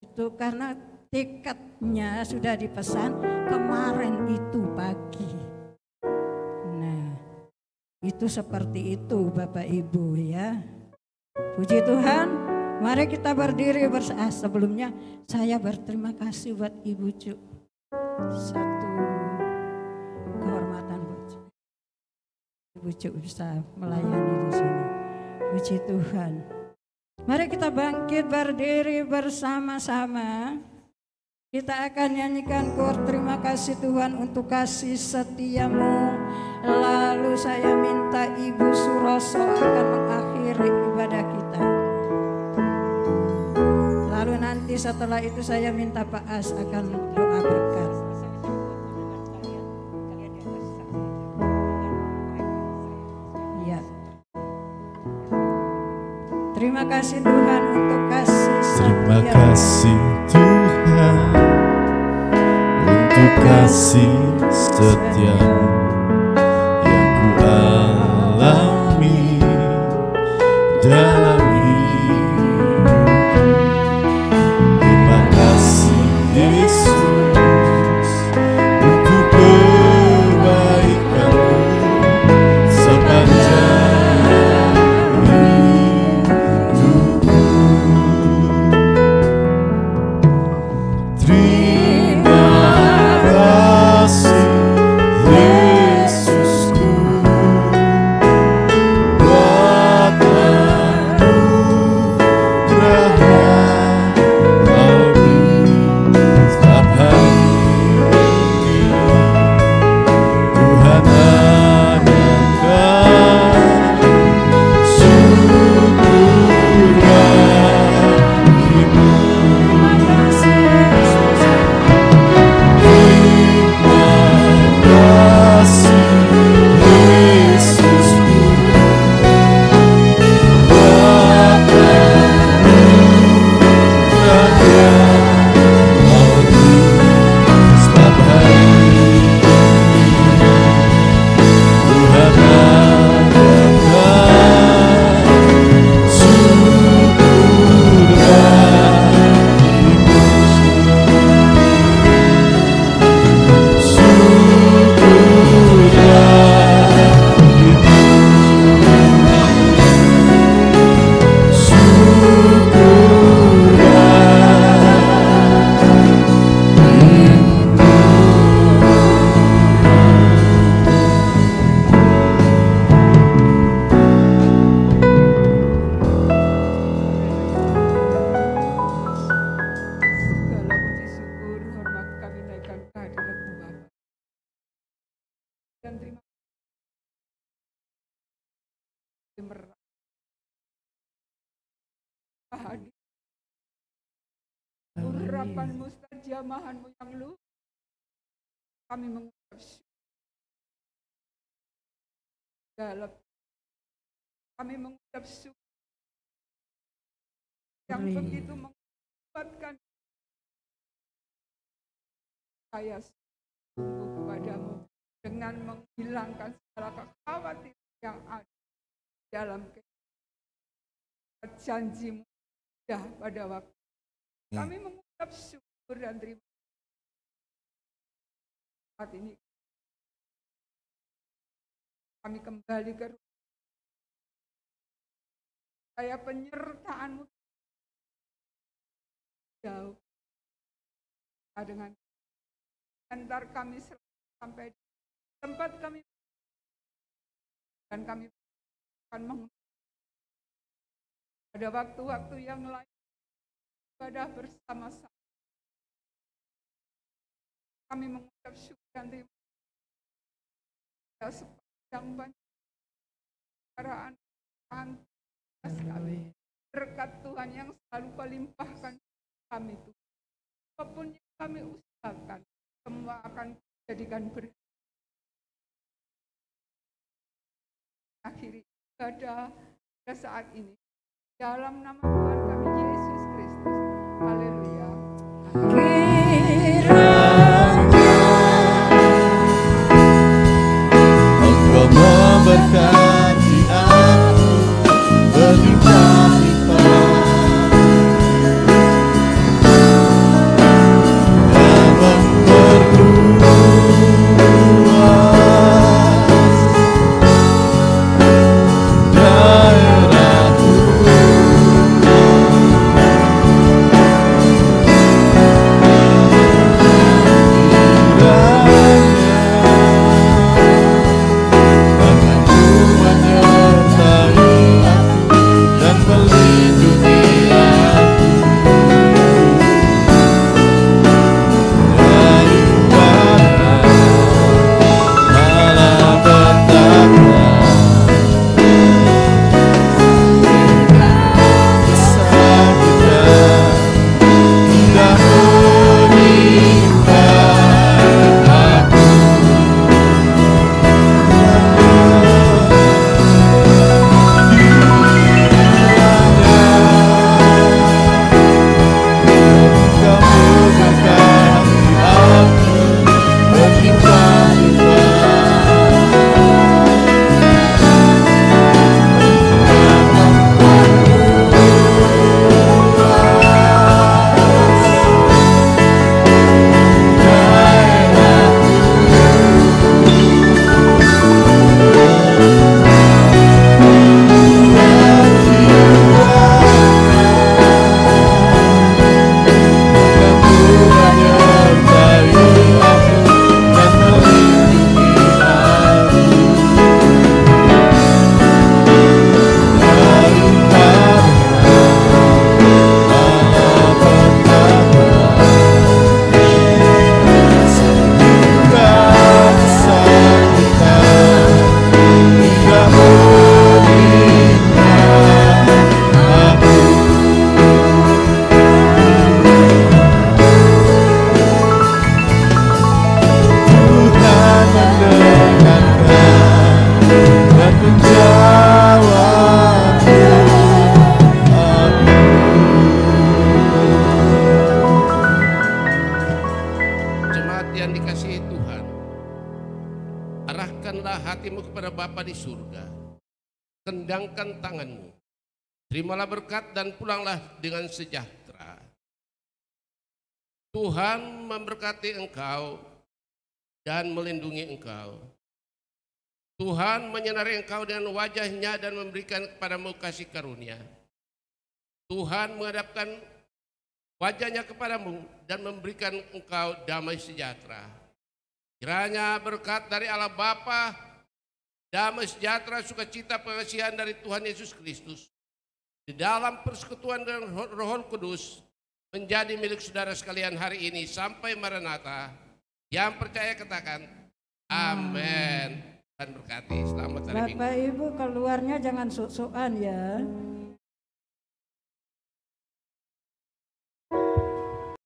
Itu karena tiketnya sudah dipesan kemarin itu pagi. Nah, itu seperti itu Bapak Ibu ya. Puji Tuhan, mari kita berdiri bersama. Sebelumnya saya berterima kasih buat Ibu Cu. Satu kehormatan buat Ibu Cu bisa melayani di sini. Puji Tuhan. Mari kita bangkit berdiri bersama-sama. Kita akan nyanyikan kor terima kasih Tuhan untuk kasih setiamu. Lalu saya minta Ibu Suroso akan mengakhiri ibadah kita. Lalu nanti setelah itu saya minta Pak As akan doa berkat. Ya. Terima kasih Tuhan untuk kasih setia. Terima kasih Tuhan untuk kasih setiamu yang ku alami dalam hidupku. Terima kasih Yesus untuk kebaikanmu sepanjang hidupku. Terima kasih Yesusku buat anugerah Kau beri setiap hari ini. Tuhan adakan syukur bagimu. Segala puji syukur, hormat kami naikkan kehadirat-Mu Bapa. Dan terima kasih hadir. Urapan mustajamahan-Mu yang luhur. Kami mengucap syukur. Dalam kami mengucap syukur yang begitu menguatkan saya sungguh kepadamu dengan menghilangkan segala kekhawatiran yang ada dalam janji-Mu pada waktu. Kami mengucap syukur dan terima kasih saat ini. Kami kembali ke rumah. Saya penyertaan-Mu jauh dengan antar kami sampai tempat kami dan kami akan pada waktu-waktu yang lain ibadah bersama-sama. Kami mengucap syukur dan terima kasih sepanjang banyak perkaraan sekali berkat Tuhan yang selalu Kau limpahkan kami Tuhan. Apapun yang kami usahakan, semua akan dijadikan berkat. Akhiri ibadah pada saat ini. Dalam nama Tuhan kami Yesus Kristus. Haleluya. Engkau memberkati aku berlimpah-limpah dan memperluas daerahku. Tendangkan tanganmu, terimalah berkat dan pulanglah dengan sejahtera. Tuhan memberkati engkau dan melindungi engkau. Tuhan menyinari engkau dengan wajah-Nya dan memberikan kepadamu kasih karunia. Tuhan menghadapkan wajah-Nya kepadamu dan memberikan engkau damai sejahtera. Kiranya berkat dari Allah Bapa, damai sejahtera, sukacita, pengasihan dari Tuhan Yesus Kristus di dalam persekutuan dengan Roh Kudus menjadi milik saudara sekalian hari ini sampai Maranatha. Yang percaya katakan amin. Dan berkati. Selamat hari Minggu. Bapak Ibu keluarnya jangan sok-sokan ya.